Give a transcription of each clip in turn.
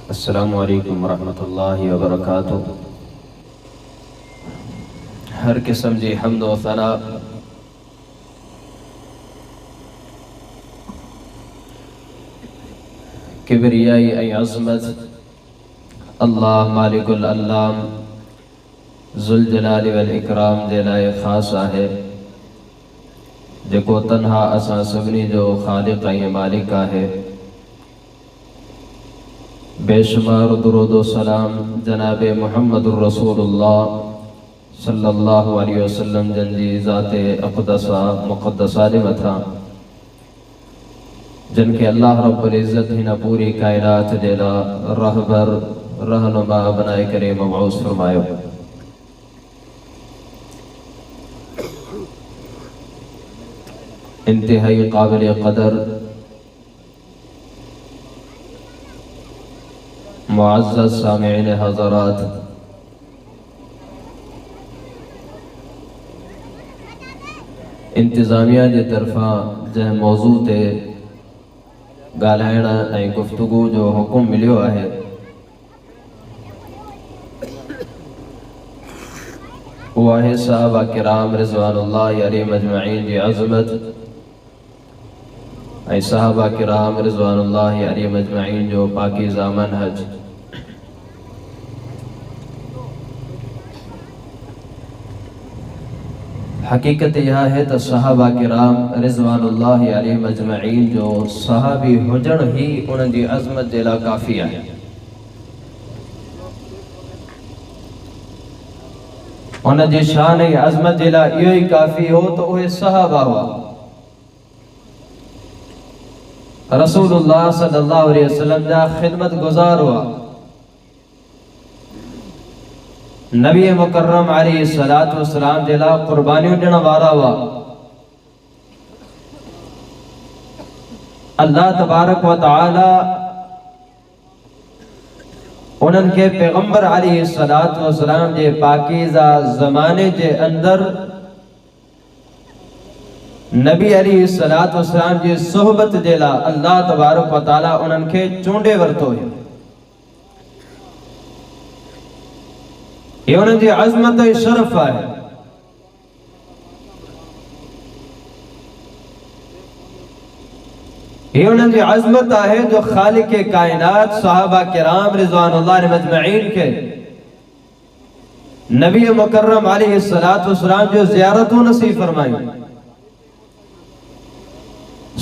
السلام علیکم ورحمۃ اللہ وبرکاتہ۔ ہر قسم جی حمد و ثنا کبریائی ای عظمت اللہ مالک العلام ذوالجلال والاکرام دے لائے خاص ہے، جکو تنہا اساں سبنی جو خالق ای مالک ہے۔ بے شمار درود و سلام جناب محمد الرسول اللہ صلی اللہ علیہ وسلم جن جی ذات اقدسہ مقدسہ دے متھا، جن کے اللہ رب العزت ہی نہ پوری کائنات دیلا رہبر رہنما بنائے کرے مبعوث فرمائے۔ انتہائی قابل قدر معزز سامعین حضرات، انتظامیہ جے طرفاں جہ موضوع تے گالائنا ای گفتگو جو حکم ملیو ہے، وہ ہے صحابہ کرام رضوان اللہ علیہ مجمعین جی عظمت، ای صحابہ کرام رضوان اللہ علیہ مجمعین جو پاکیزہ منہج۔ حقیقت یہ ہے تو صحابہ کرام رضوان اللہ علیہ مجمعین جو صحابی حجن ہی انہوں دی عظمت دیلا کافی ہے۔ انہوں دی شان عظمت دیلا یہ ہی کافی ہو تو وہ صحابہ ہوا۔ رسول اللہ صلی اللہ علیہ وسلم جا خدمت گزار ہوا، نبی مکرم علیہ السلام دیلا قربانیوں دینا وارا ہوا۔ اللہ تبارک و تعالی انہن کے پیغمبر علیہ السلام جے پاکیزہ زمانے جے اندر نبی علیہ السلام جے صحبت دیلا اللہ تبارک و تعالی انہن کے چونڈے ورتو ہے۔ یہ انہوں نے عظمت و شرف ہے۔ یہ انہوں نے عظمت ہے جو خالق کائنات صحابہ کرام رضوان اللہ مجمعین کے نبی مکرم علیہ السلام جو زیارت و نصیب فرمائی۔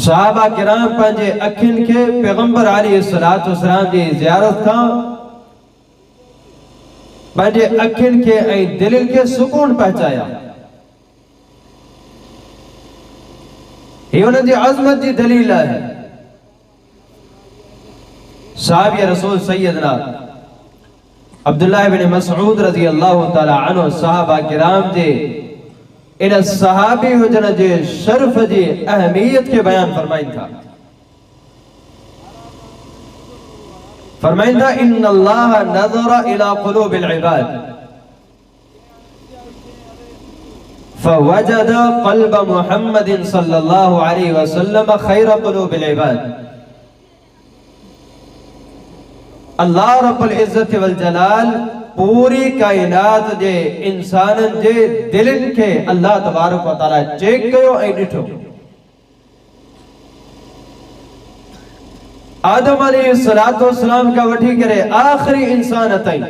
صحابہ کرام پنجے اکھن کے پیغمبر علیہ السلام جی زیارت کا پنجے اکھن کے ای دل کے سکون پہنچایا۔ یہ انہوں نے عظمت دی دلیل ہے۔ صحابی رسول سیدنا عبداللہ بن مسعود رضی اللہ تعالی عنہ صحابہ کرام دے ان صحابی حجن جے شرف جے اہمیت کے بیان فرمائن تھا۔ فرمائن تھا ان اللہ نظر الى قلوب العباد فوجد قلب محمد صلی اللہ علیہ وسلم خیر قلوب العباد۔ اللہ رب العزت والجلال پوری کائنات جے انسان جے دلن کے اللہ تبارک و تعالی چیک کیو اے ڈٹھو۔ آدم علیہ السلام کا وٹھی کرے آخری انسان تائیں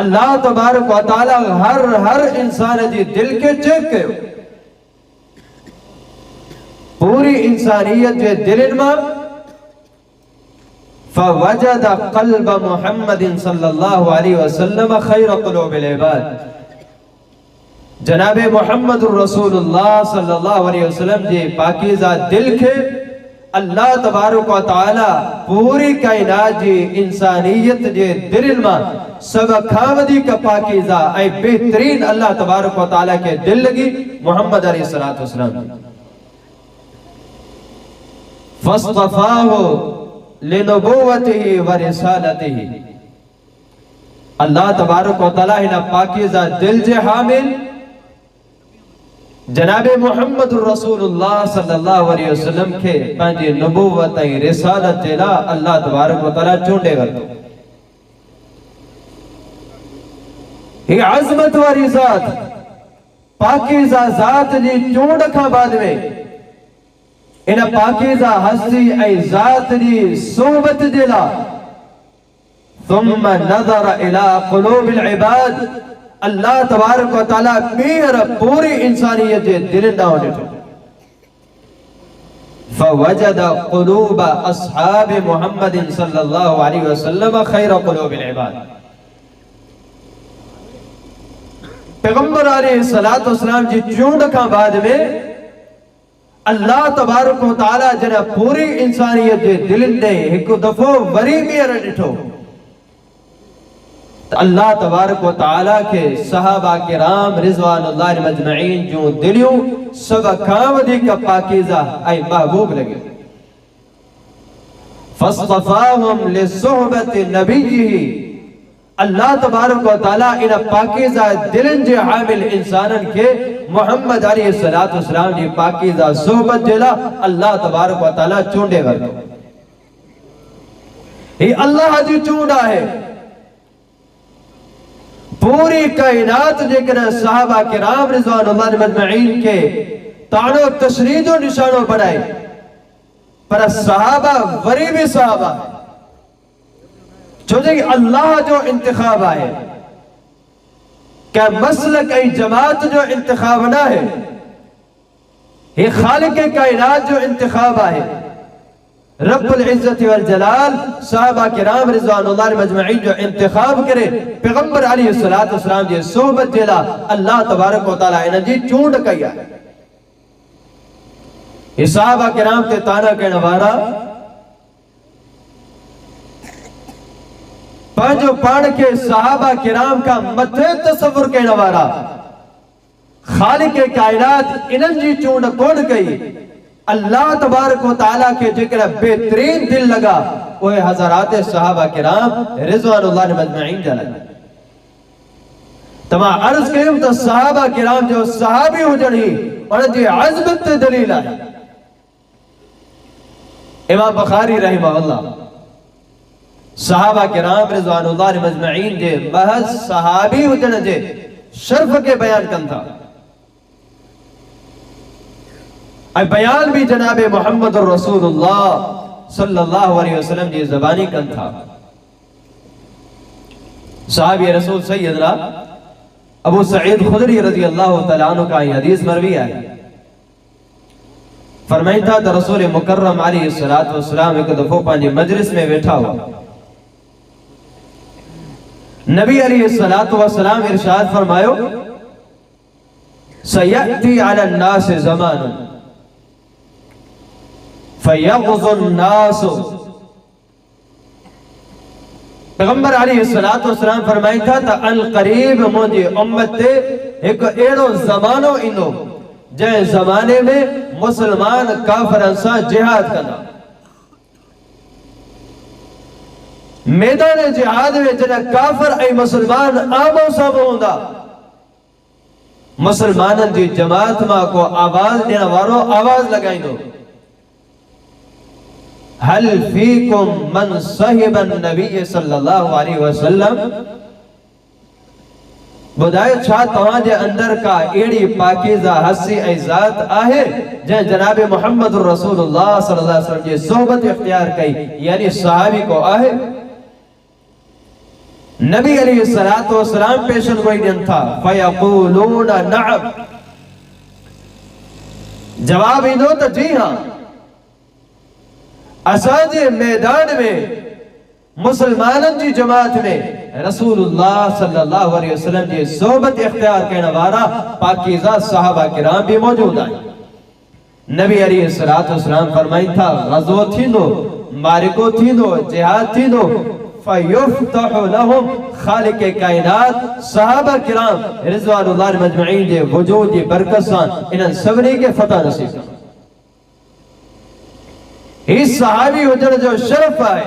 اللہ تبارک و تعالی ہر انسان جی دل کے چیک کیو۔ پوری انسانیت جے دلن ماں فوجد قلب محمد صلی اللہ علیہ وسلم خیر قلوب العباد۔ جناب محمد الرسول اللہ صلی اللہ علیہ وسلم جی پاکیزہ دل کے اللہ تبارک و تعالی پوری کائنات جی انسانیت جی دل ماں سب کھاودی کا پاکیزہ اے بہترین اللہ تبارک و تعالی کے دل لگی محمد علیہ السلام۔ فاصطفاہ لنبوته و رسالته۔ اللہ تبارک و تعالی ہنا پاکیزہ دل جے حامل جناب محمد رسول اللہ صلی اللہ علیہ وسلم کے پانچے نبوت رسالت جلا اللہ تبارک و تعالی چونڈے گا یہ عظمت واری ذات پاکیزہ ذات جی چونڈ کھا بعد میں ان پاکیزہ ہستی ای ذات جی صحبت جلا ثم نظر الى قلوب العباد اللہ تبارک و تعالیٰ پیر پوری انسانیت دل نہ ہونے تو فوجد قلوب اصحاب محمد صلی اللہ علیہ وسلم خیر قلوب العباد پیغمبر علیہ السلام جی چونڈ کا بعد میں اللہ تبارک و تعالیٰ جنہ پوری انسانیت دل نے ایک دفعہ وری میر ڈٹھو اللہ تبارک و تعالیٰ کے صحابہ کرام رضوان اللہ مجمعین جو دلیوں سب کام دی کا پاکیزہ اے محبوب لگے فاصطفاہم لصحبت نبیہ اللہ تبارک و تعالیٰ ان پاکیزہ دلن جے حامل انسانن کے محمد علیہ السلام جی پاکیزہ صحبت جلا اللہ تبارک و تعالیٰ چونڈے گا یہ اللہ جی چونڈا ہے پوری کائنات جیکن صحابہ کرام رضوان اللہ مجمعین کے تعنو تشرید و نشانوں بنائے پر صحابہ غریب صحابہ جو جی اللہ جو انتخاب آئے کیا مسلک ای جماعت جو انتخاب نہ ہے یہ خالق کائنات جو انتخاب آئے رب العزت والجلال صحابہ کرام رضوان اللہ مجمعین جو انتخاب کرے پیغمبر علیہ السلام جی صحبت جلا اللہ تبارک و تعالیٰ انہاں جی چونڈ کیا یہ صحابہ کرام تے تانا کے نوارا پانچو پاڑ کے صحابہ کرام کا مدھے تصور کے نوارا خالق کائنات انہاں جی چونڈ کون کئی اللہ تبارک و تعالیٰ کے جکر بہترین دل لگا وہ حضرات صحابہ کرام رضوان اللہ مجمعین جا لگا تمہاں عرض کہوں تو صحابہ کرام جو صحابی ہو جڑی اور جی عظمت دلیل ہے امام بخاری رحمہ اللہ صحابہ کرام رضوان اللہ مجمعین جے محض صحابی ہو جڑ جے شرف کے بیان کن تھا بیان بھی جناب محمد رسول اللہ صلی اللہ علیہ وسلم جی زبانی کن تھا صحابی رسول سیدنا ابو سعید خدری رضی اللہ تعالیٰ عنہ کا یہ حدیث مروی ہے فرمائن تھا تو رسول مکرم علیہ السلام ایک دفعہ پانچ مجلس میں بیٹھا ہوا نبی علیہ السلام ارشاد فرمائیو سیأتی علی الناس زمان فیغض الناس پیغمبر علیہ السلام فرمائی تھا تا القریب مجھے امت تے ایک ایڑو زمانو انو جائے زمانے میں مسلمان کافران سا جہاد کرنا میدان جہاد میں جنہ کافر ای مسلمان آمو سب ہوندا مسلمانن جی جماعت ماں کو آواز دینا وارو آواز لگائیں دو حل فیکم من صحب النبی صلی اللہ علیہ وسلم بدائے چھا تمہاں جے اندر کا ایڑی پاکیزہ حسی ایزات آہے جن جناب محمد رسول اللہ صلی اللہ علیہ وسلم جے صحبت اختیار کئی یعنی صحابی کو آہے نبی علیہ السلام پیشن کوئی دن تھا فیقولون نعم جواب ہی دو تو جی ہاں اساج میدان میں مسلمانن جی جماعت میں رسول اللہ صلی اللہ علیہ وسلم جی صحبت اختیار کے نوارا پاکیزہ صحابہ کرام بھی موجود آئیں نبی علیہ السلام فرمائی تھا غزو تھی دو مارکو تھی دو جہاد تھی دو فیفتح لهم خالق کائنات صحابہ کرام رضوان اللہ مجمعین جے وجود جی برکسان انہاں سبنی کے فتح نصیب کریں اس صحابی حجر جو شرف آئے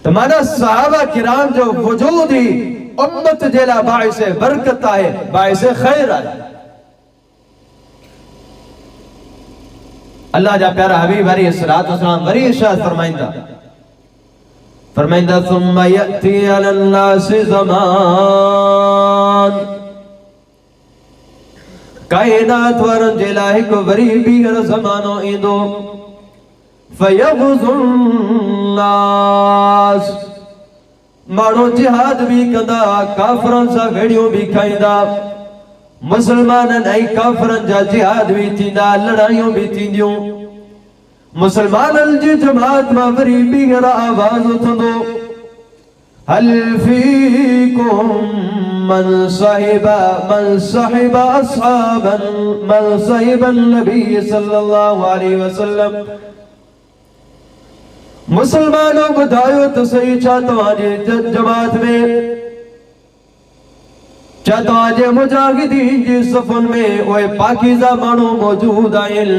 تمہارا صحابہ کرام جو وجود ہی امت جیلا باعث برکت آئے باعث خیر آئے اللہ جا پیارا حبیب علیہ السلام وری ارشاد فرمائندہ ثم یأتی علی الناس زمان کائنات ورن جلاہی کو وری بیر زمانو ایندو فیغز الناس مانو جہاد بھی کدا کافران سا ویڈیو بھی کھائندہ مسلمانن ای کافرن جا جہاد بھی تیندہ لڑائیوں بھی تیندیوں مسلمانن جی جماعت ما وری بیر آواز اتھندو حل فیکم من صحب النبی صلی اللہ علیہ وسلم مسلمانوں بدھائیو تو صحیح چاہتا آجے جماعت میں چاہتا آجے مجاہدین جی صفن میں وہ پاکیزہ مانو موجود آئل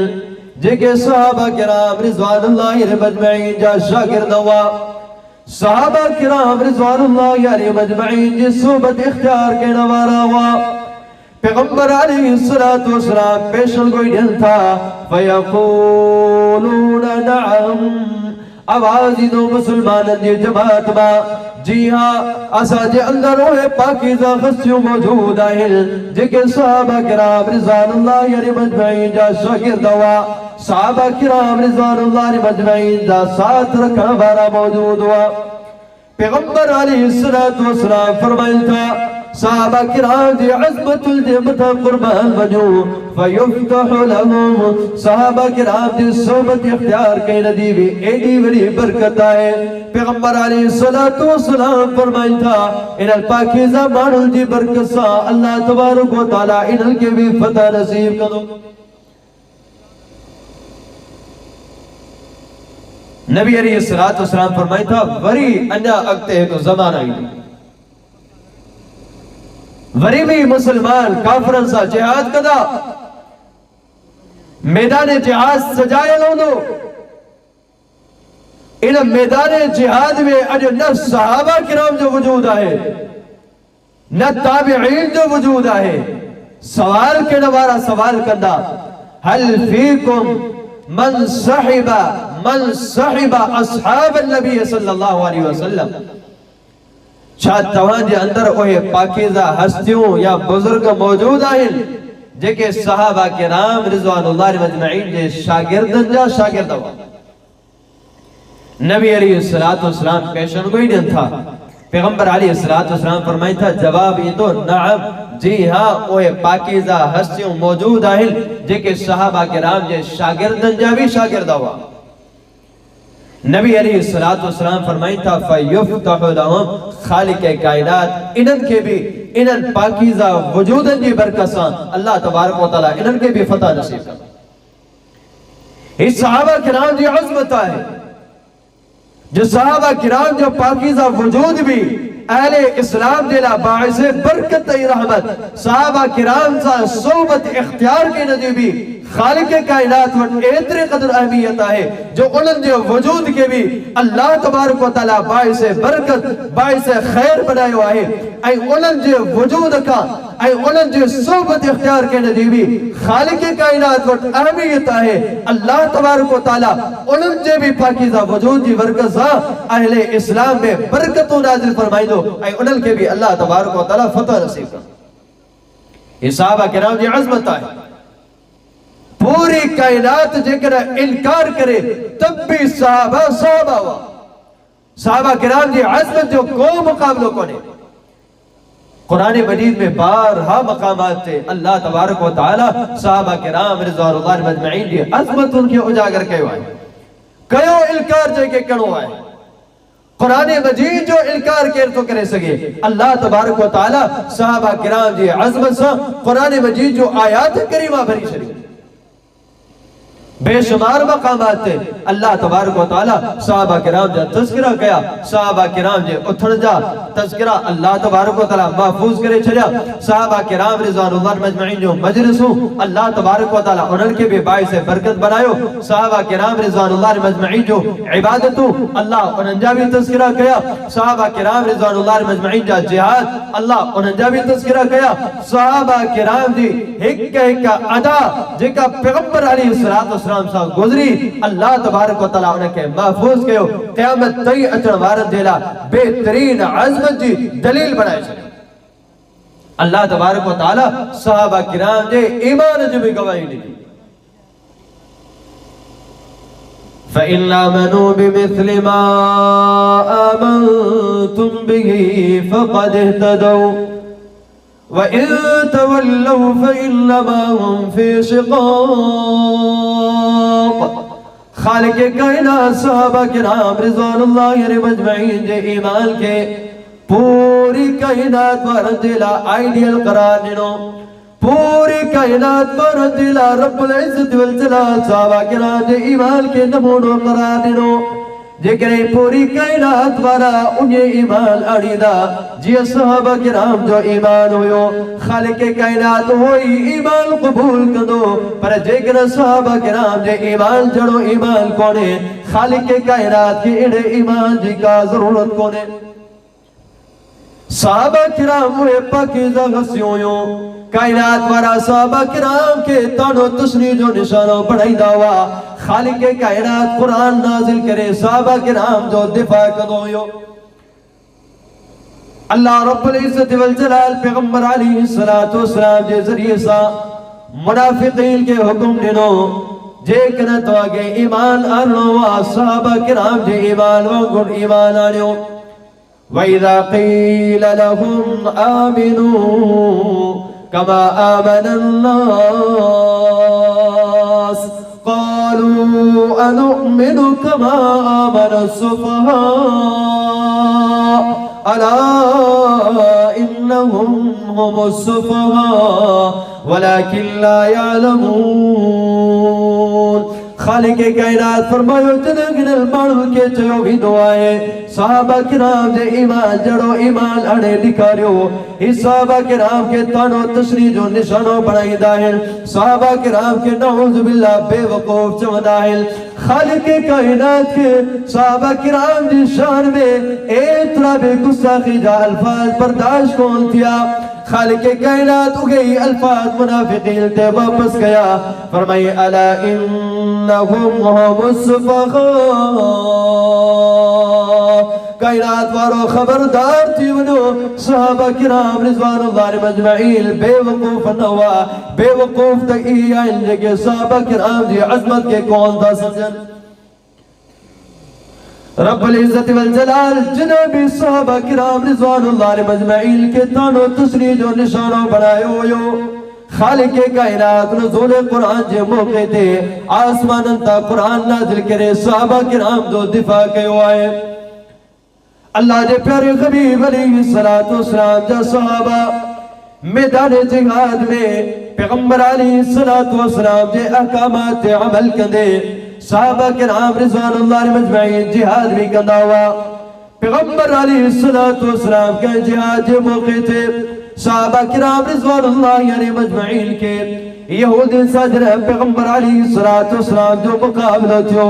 جے کے صحابہ کرام رضوان اللہ مجمعین جا شاگرد ہوا صحابہ کرام رضوان اللہ مجمعین جی صحبت اختیار کے نوارا ہوا پیغمبر علیہ السلام پیشن کوئی دن تھا فیقولون نعم آوازی دو مسلمان دی جماعت با جی ہاں اسا جے اندر ہوئے پاکیزہ خصیوں موجود آئل جے کہ صحابہ کرام رضوان اللہ مجمعین جا شاگرد ہوا صحابہ کرام رضوان اللہ مجمعین جا ساتھ رکھا بارا موجود ہوا پیغمبر علیہ السلام فرمائل تھا صحابہ کرام دی عظمت الجمت قربان بنو فیفتح لهم صحابہ کرام دی صحبت اختیار کے ندی بھی ایڈی بڑی برکت آئے پیغمبر علیہ السلام فرمائل تھا ان الپاکیزہ مانل دی برکت سا اللہ تبارک و تعالی انہل کے بھی فتح نصیب کرو نبی علیہ السلام فرمائی تھا وری انجا اگتے ہے تو زمان آئی وری بھی مسلمان کافرن سا جہاد کدا میدان جہاد سجائے لوندو ان میدان جہاد میں اجو نہ صحابہ کرام جو وجود آئے نہ تابعین جو وجود آئے سوال کے نوارا سوال کندہ حل فیکم من صحب اصحاب النبی صلی اللہ علیہ وسلم شاید توان جے اندر اوہ پاکیزہ ہستیوں یا بزرگ موجود آئیں جے کہ صحابہ کرام رضوان اللہ مجمعین جے شاگردن جا شاگرد ہوا نبی علیہ السلام پیشن کوئی دن تھا پیغمبر علیہ السلام فرمائی تھا جواب یہ تو نعم جی ہاں اوہ پاکیزہ ہستیوں موجود آئیں جے کہ صحابہ کرام جے شاگردن جا بھی شاگرد ہوا نبی علیہ السلام فرمائی تھا فَيُفْتَحُ لَهُمْ خالق کائنات انہن کے بھی انہن پاکیزہ وجودن جی برکسان اللہ تبارک و تعالی انہن کے بھی فتح نصیب کر اس صحابہ کرام جی عظمت آئے جو صحابہ کرام جو پاکیزہ وجود بھی اہل اسلام دیلا باعث برکت رحمت صحابہ کرام سا صحبت اختیار کے نجیبی خالق کائنات وٹ ایترے قدر اہمیت ہے جو انہوں نے وجود کے بھی اللہ تبارک و تعالی باعث برکت باعث خیر بنائے ہوئے ہیں اے انہوں نے وجود کا اے انہوں نے صحبت اختیار کے نجیبی خالق کائنات وٹ اہمیت ہے اللہ تبارک و تعالی انہوں نے بھی پاکیزہ وجود کی برکت سا اہل اسلام میں برکتوں نازل فرمائی دو اے انہوں کے بھی اللہ تبارک و تعالی فتح نصیب کر یہ صحابہ کرام جی عظمت آئے پوری کائنات جکر انکار کرے تب بھی صحابہ ہوا صحابہ کرام جی عظمت جو کو مقابلوں کو نے قرآن مجید میں بارہا مقامات تھے اللہ تبارک و تعالی صحابہ کرام رضوان اللہ مجمعین جی عظمت ان کے اجاگر کے ہوئے کیوں انکار جے کے کنو آئے قرآن مجید جو انکار کر تو کرے سکے اللہ تبارک و تعالی صحابہ کرام جی عظمت سا قرآن مجید جو آیات کریمہ بھری شریف بے شمار مقامات تھے اللہ تبارک و تعالی صحابہ کرام جا تذکرہ کیا صحابہ کرام جے اتھن جا تذکرہ اللہ تبارک و تعالی محفوظ کرے چھلیا صحابہ کرام رضوان اللہ مجمعین جو مجلسوں اللہ تبارک و تعالی انہوں کے بھی باعث برکت بنائیو صحابہ کرام رضوان اللہ مجمعین جو عبادتوں اللہ انہوں جا بھی تذکرہ کیا صحابہ کرام رضوان اللہ مجمعین جا جہاد اللہ انہوں جا بھی تذکرہ کیا صحابہ کرام جی ایک ادا جے کا پیغمبر علیہ السلام السلام سان گزری اللہ تبارک و تعالی انہیں کے محفوظ کیو قیامت تئی اچن وارن دیلا بہترین عظمت جی دلیل بنائے چھے اللہ تبارک و تعالی صحابہ کرام جے ایمان جو بھی گواہی لگی فَإِنْ آمَنُوا بِمِثْلِ مَا آمَنْتُمْ بِهِ فَقَدْ اهْتَدَوْا وَإِن تَوَلَّوْا فَإِنَّمَا هُمْ فِي شِقَاقٍ خالق کائنات صحابہ کرام رضوان اللہ علیہم اجمعین جے ایمان کے پوری کائنات وارن دیلا آئیڈیل قرار دینو پوری کائنات وارن دیلا رب العزت والجلال صحابہ کرام جے ایمان کے نمونو قرار دینو جے کرے پوری کائنات وارا انہیں ایمان اڑیدہ جی صحابہ کرام جو ایمان ہوئیو خالق کائنات ہوئی ایمان قبول کردو پر جے کرے صحابہ کرام جے ایمان جڑو ایمان کونے خالق کائنات کے اڑے ایمان جی کا ضرورت کونے صحابہ کرام ہوئے پاکیزہ غسیوں کائنات وارا صحابہ کرام کے تانو تسنی جو نشانوں بڑھائی داوا خالق کائنات قرآن نازل کرے صحابہ کرام جو دفاع کدویو اللہ رب العزت والجلال پیغمبر علیہ السلام جے ذریعے سا منافقین کے حکم دنو جے کنت واگے ایمان آنو صحابہ کرام جے ایمان وانگن ایمان آنیو وَإِذَا قِيلَ لَهُمْ آمِنُوا كَمَا آمَنَ النَّاسِ قَالُوا أَنُؤْمِنُ كَمَا آمَنَ السُّفَهَاءُ أَلَا إِنَّهُمْ هُمُ السُّفَهَاءُ وَلَكِنْ لَا يَعْلَمُونَ خالق کائنات فرمایو جنگن المانو کے چیو بھی دعائے صحابہ کرام جے ایمان جڑو ایمان اڑے دکھاریو اس صحابہ کرام کے تانو تشریح جو نشانو بڑھائی داہل صحابہ کرام کے نعوذ باللہ بے وقوف چمداہل خالق کائنات کے صحابہ کرام جی شان میں ایترا بے گستاخی جا الفاظ برداشت کون تھیا خالق کائنات اگئی الفاظ منافقین تے واپس گیا فرمائی الا انہم ہم السفہاء کائنات وارو خبردار تھی ونو صحابہ کرام رضوان اللہ علیہم اجمعین بے وقوف نوا بے وقوف تک ای آئین جگہ صحابہ کرام جی عظمت کے کون دا سمجھن رب العزت والجلال جنابی صحابہ کرام رضوان اللہ علیہم اجمعین کے تانو تسنی جو نشانوں بنائے ہوئیو خالق کائنات نزول قرآن جے موقع تے آسمان انتا قرآن نازل کرے صحابہ کرام جو دفاع کے ہوئے اللہ جے پیارے حبیب علیہ السلام جا صحابہ میدان جہاد میں پیغمبر علیہ السلام جے احکامات عمل کندے صحابہ کرام رضوان اللہ علیہ مجمعین جہاد بھی کندہ ہوا پیغمبر علیہ السلام کے جہاد جے موقع تھے صحابہ کرام رضوان اللہ علیہ مجمعین کے یہود صدر پیغمبر علیہ السلام جو مقابلہ تھو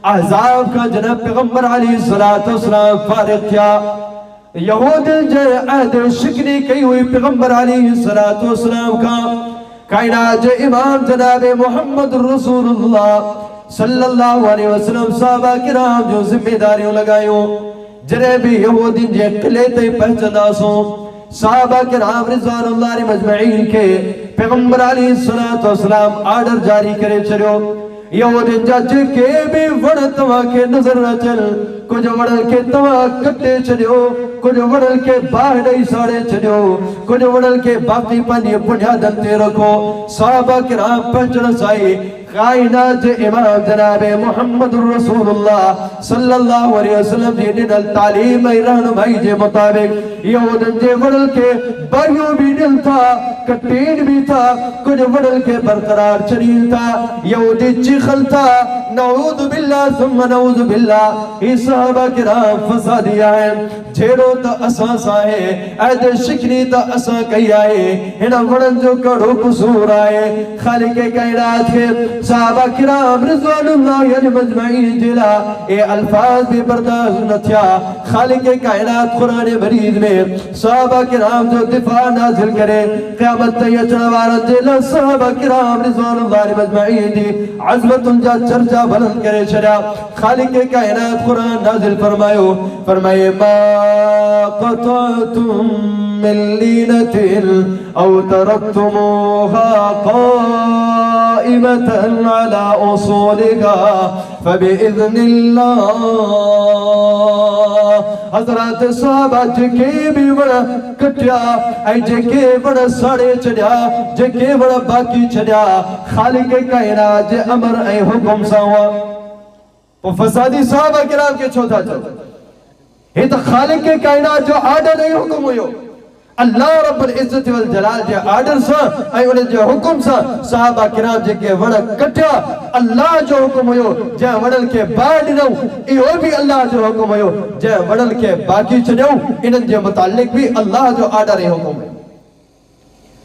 احزاب کا جنب پیغمبر علیہ السلام فارغ کیا یہود جے عہد شکنی کئی ہوئی پیغمبر علیہ السلام کا کائنات جے امام جناب محمد رسول اللہ صلی اللہ علیہ وسلم صحابہ کرام جو ذمہ داریوں لگائیوں جنہیں بھی یہودین جے قلعے تے پہچنا سو صحابہ کرام رضوان اللہ علیہ مجمعین کے پیغمبر علیہ السلام آرڈر جاری کرے چلیو یہودین جا جے کے بھی وڑ توا کے نظر نہ چل کچھ وڑل کے توا کٹے چلیو کچھ وڑل کے باہڈائی ساڑے چلیو کچھ وڑل کے باقی پانی بنیادن تے رکھو صحابہ کرام پہچنا سائی کائنات امام جناب محمد رسول اللہ صلی اللہ علیہ وسلم جی نل تعلیم رہنمائی جے مطابق یہودن جے وڑل کے بائیوں بھی دل تھا کٹین بھی تھا کچھ وڑل کے برقرار چلیل تھا یہودی چیخل تھا نعوذ باللہ ثم نعوذ باللہ یہ صحابہ کرام فسادی آئے جھیڑو تا اساں سائے عہد شکنی تا اساں کئی آئے ہنا وڑن جو کڑو قصور آئے خالق کائنات کے صحابہ کرام رضوان اللہ علیہ مجمعین جلا اے الفاظ بھی برداشت نہ تھیا خالق کائنات قرآن مجید میں صحابہ کرام جو دفاع نازل کرے قیامت تیچنا وارد جلا صحابہ کرام رضوان اللہ علیہ مجمعین دی عظمت انجا چرچا بلند کرے شرع خالق کائنات قرآن نازل فرمائے ما قطعتم من لینت او ترکتموها قائمة على اصولها فبإذن اللہ حضرات صحابہ جکے بھی بڑا کٹیا اے جکے بڑا ساڑے چڑیا جکے بڑا باقی چڑیا خالق کائنات جے امر اے حکم ساوا وہ فسادی صحابہ کرام کے چھوٹا یہ تو خالق کے کائنات جو آرڈر نہیں حکم ہوئے اللہ رب العزت والجلال جے آرڈر سا اے انہیں جو حکم سا صحابہ کرام جے کے وڑا کٹیا اللہ جو حکم ہوئے جے وڑل کے بعد نو یہ بھی اللہ جو حکم ہوئے جے وڑل کے باقی چنو انہیں جے متعلق بھی اللہ جو آرڈر حکم ہوئے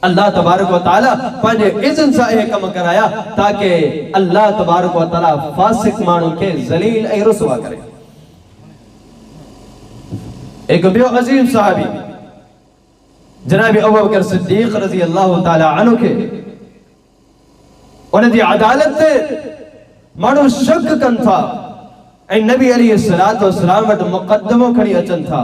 اللہ تبارک و تعالیٰ پانچے اذن سا کم کرایا تاکہ اللہ تبارک و تعالیٰ فاسق مانو کے ذلیل اے رسوا کرے ایک بیو عظیم صحابی جناب ابو بکر صدیق رضی اللہ تعالیٰ عنہ کے انہیں دی عدالت سے مانو شک کن تھا اے نبی علیہ السلام وٹ مقدموں کھڑی اچن تھا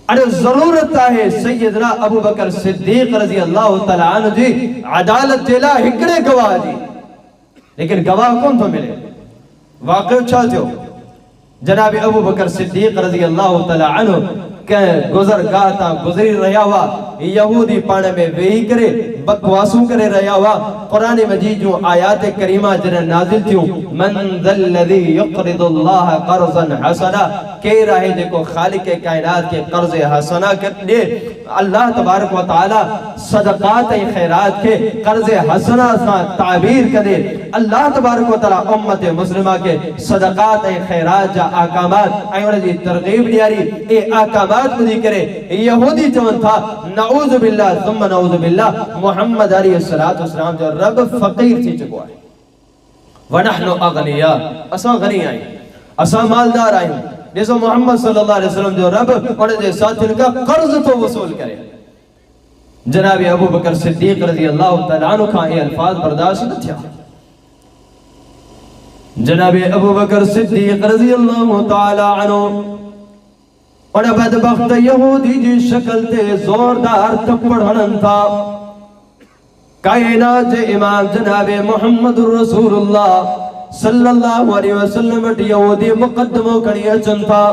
اڑے ضرورت ہے سیدنا ابو بکر صدیق رضی اللہ تعالیٰ عنہ جی عدالت جیلا ہکڑے گواہ جی لیکن گواہ کون تو ملے واقع چاہتے ہو جناب ابو بکر صدیق رضی اللہ تعالیٰ عنہ کہ گزر گاہ تا گزری رہا ہوا یہودی پانے میں وہی کرے بکواسوں کرے رہا ہوا قرآن مجید جو آیات کریمہ جنہیں نازل تھیوں من ذا الذی یقرض اللہ قرضا حسنا کہہ رہے دیکھو خالق کائنات کے قرض حسنا کرنے اللہ تبارک و تعالی صدقات خیرات کے قرض حسنا سا تعبیر کرے اللہ تبارک و تعالی امت مسلمہ کے صدقات خیرات جا آقامات آئیونا جی ترغیب دیاری اے آقامات مدی کرے یہودی چون تھا نعوذ باللہ ثم نعوذ باللہ محمد علیہ السلام جو رب فقیر تھی چکو آئے وَنَحْنُ أَغْنِيَا اساں غنی آئیں اساں مالدار آئیں جیسا محمد صلی اللہ علیہ وسلم جو رب انہیں جے ساتھ ان کا قرض تو وصول کرے جناب ابو بکر صدیق رضی اللہ تعالیٰ عنہ کا یہ الفاظ برداشت نہ تھا جناب ابو بکر صدیق رضی اللہ تعالیٰ عنہ اور بدبخت یہودی جی شکل تے زوردار تپڑ ہنن تھا کائنات جے امام جناب محمد رسول اللہ صلی اللہ علیہ وسلم یہودی مقدموں کڑی اچن تھا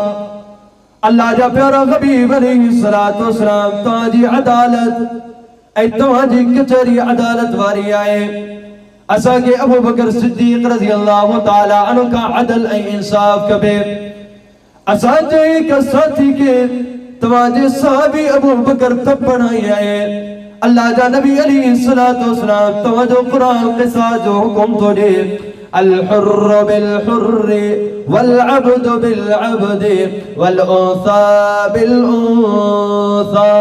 اللہ جا پیارا غبیب علیہ السلام تاجی عدالت اے تاجی کچری عدالت واری آئے اسا کہ ابو بکر صدیق رضی اللہ تعالی عنہ کا عدل اے انصاف کبے اسا جائے کا ساتھی کے تواجہ صحابی ابو بکر تب بڑھائی آئے اللہ جا نبی علیہ السلام تواجہ قرآن قصہ جو حکم تو دے الحر بالحر والعبد بالعبد والانثى بالانثى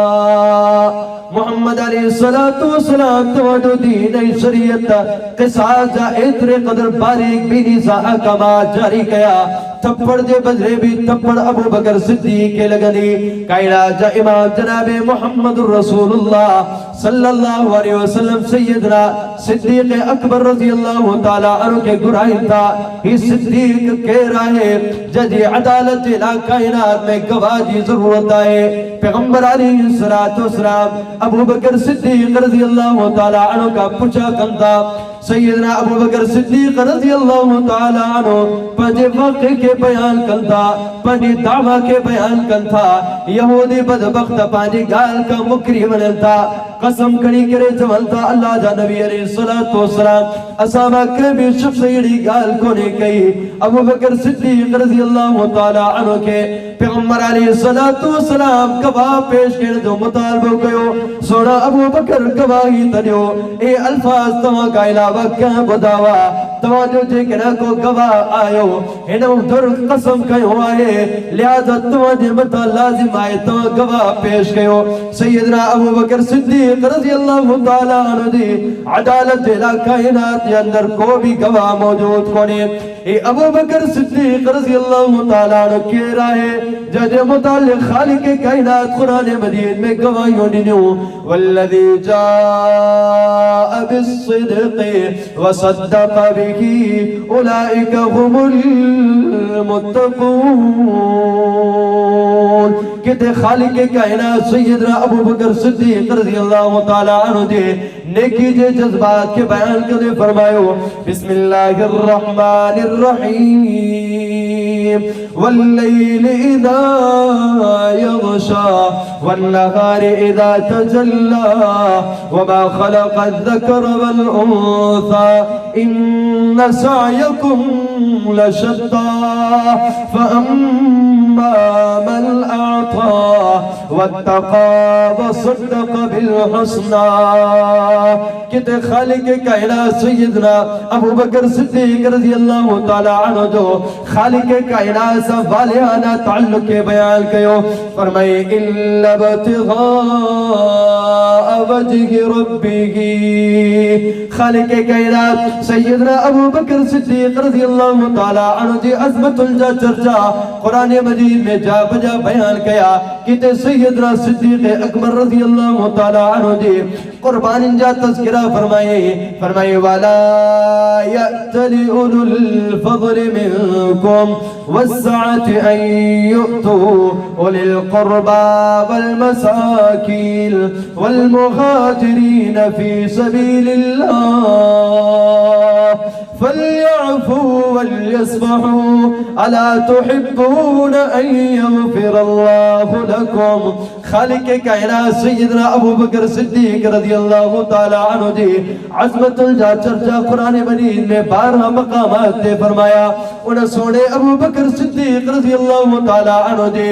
محمد علیہ السلام توجہ دین شریعت قصاص جا اتر قدر باریک بینی سا احکامات جاری کیا تھپڑ دے بجرے بھی تھپڑ ابو بکر صدیق کے لگنی کائنات جا امام جناب محمد رسول اللہ صلی اللہ علیہ وسلم سیدنا صدیق اکبر رضی اللہ تعالیٰ عنہ کے گرائن تھا ہی صدیق کہہ رہے جدی عدالت لا کائنات میں گواہ جی ضرورت آئے پیغمبر علیہ السلام ابو بکر صدیق رضی اللہ تعالیٰ عنہ کا پچھا کندہ سیدنا ابو بکر صدیق رضی اللہ تعالیٰ عنہ پنجے واقع کے بیان کندہ پنجے دعویٰ کے بیان کندہ یہودی بدبخت پنجے گال کا مکری منلتا قسم کڑی کرے جمالتا اللہ جا نبی علیہ السلام اسامہ کبھی شخص ایڈی گال کو نے کہی ابو بکر صدیق رضی اللہ تعالیٰ عنہ کے پیغمبر علیہ السلام گواہ پیش کرنے جو مطالبہ کہو سوڑا ابو بکر گواہی تنیو اے الفاظ تمہاں کا علاوہ کیا بداوا تمہاں جو جے کنا کو گواہ آئیو انہوں در قسم کہو آئے لہذا تمہاں جے مطال لازم آئے تمہاں گواہ پیش کہو سیدنا ابو بکر صدیق صدیق رضی اللہ تعالیٰ عنہ دی عدالت دلا کائنات کے اندر کو بھی گواہ موجود کونے اے ابو بکر صدیق رضی اللہ تعالیٰ عنہ کہہ رہا ہے جد متعلق خالق کائنات قرآن مجید میں گواہیوں دینوں والذی جاء بالصدق وصدق به اولئک هم المتقون کہتے خالق کائنات سیدنا ابو بکر صدیق رضی اللہ تعالیٰ عنہ دے نیکی جے جذبات کے بیان کرنے فرمائیو بسم اللہ الرحمن الرحیم واللیل اذا یغشا والنہار اذا تجلا وما خلق الذکر والانثى ان سعیکم لشتا فاما من اعطا واتقى وصدق بالحسنى کہتے خالق کائنات سیدنا ابو بکر صدیق رضی اللہ تعالیٰ عنہ جو خالق کائنات سے والیانہ تعلق کے بیان کیو فرمائے اِلَّا ابْتِغَاءَ وَجْهِ رَبِّهِ خالق کائنات سیدنا ابو بکر صدیق رضی اللہ تعالیٰ عنہ جی عظمت الجا چرچا قرآن مجید میں جا بجا بیان کیا کہتے سیدنا صدیق اکبر رضی اللہ تعالیٰ عنہ جی قربان جا تذکرہ فرمائے وَلَا يَأْتَلِ أُولُو الْفَضْلِ مِنْكُمْ وَالسَّعَةِ أَنْ يُؤْتُوا أُولِي الْقُرْبَى وَالْمَسَاكِينَ وَالْمُهَاجِرِينَ فِي سَبِيلِ اللَّهِ فَلْيَعْفُوا وَلْيَصْفَحُوا أَلَا تُحِبُّونَ أَنْ يَغْفِرَ اللَّهُ لَكُمْ خالق کائنات سیدنا ابو بکر صدیق رضی اللہ تعالیٰ عنہ جی عظمت الجا چرچا قرآن مجید میں 12 مقامات نے فرمایا انہیں سوڑے ابو بکر صدیق رضی اللہ تعالیٰ عنہ جی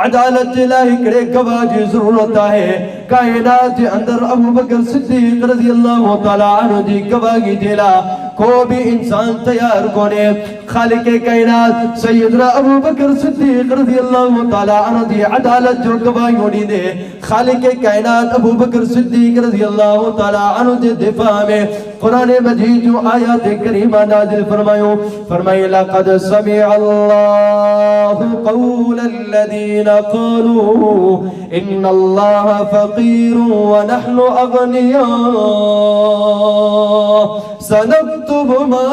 عدالت الہی کرے گواہ جی ضرورت ہے کائنات کے اندر ابو بکر صدیق رضی اللہ تعالیٰ عنہ جی گواہی دیلا کو بھی انسان تیار کونے خالق کائنات سیدنا ابو بکر صدیق رضی اللہ تعالیٰ عنہ دی عدالت جو گواہی ہونی دے خالق کائنات ابو بکر صدیق رضی اللہ تعالیٰ عنہ دے دفاع میں قرآن مجید جو آیات کریمہ نازل فرمائے لقد سمع اللہ قول الذین قالوا ان اللہ فقیر ونحن اغنیاء سنكتب ما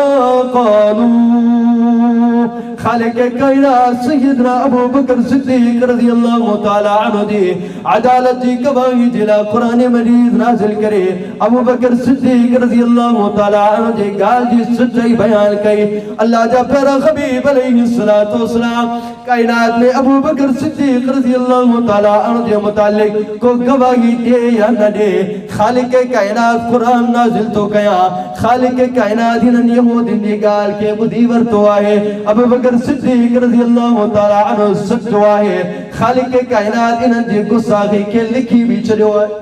قالوا خالق کائنات سیدنا ابو بکر صدیق رضی اللہ تعالیٰ عنہ دی عدالت کی گواہی جلا قرآن مجید نازل کرے ابو بکر صدیق رضی اللہ تعالیٰ عنہ دی گال جی سچائی بیان کئی اللہ جا پیرا حبیب علیہ السلام کائنات میں ابو بکر صدیق رضی اللہ تعالیٰ عنہ دی متعلق کو گواہی دے یا نہ دے خالق کائنات قرآن نازل تو کیا خالق کائنات انہوں یہود اندی گال کے بدیور تو آئے ابو بکر صدیق رضی اللہ تعالیٰ عنہ سچو آئے خالق کائنات انہوں دی گساخی کے لکھی بھی چلو آئے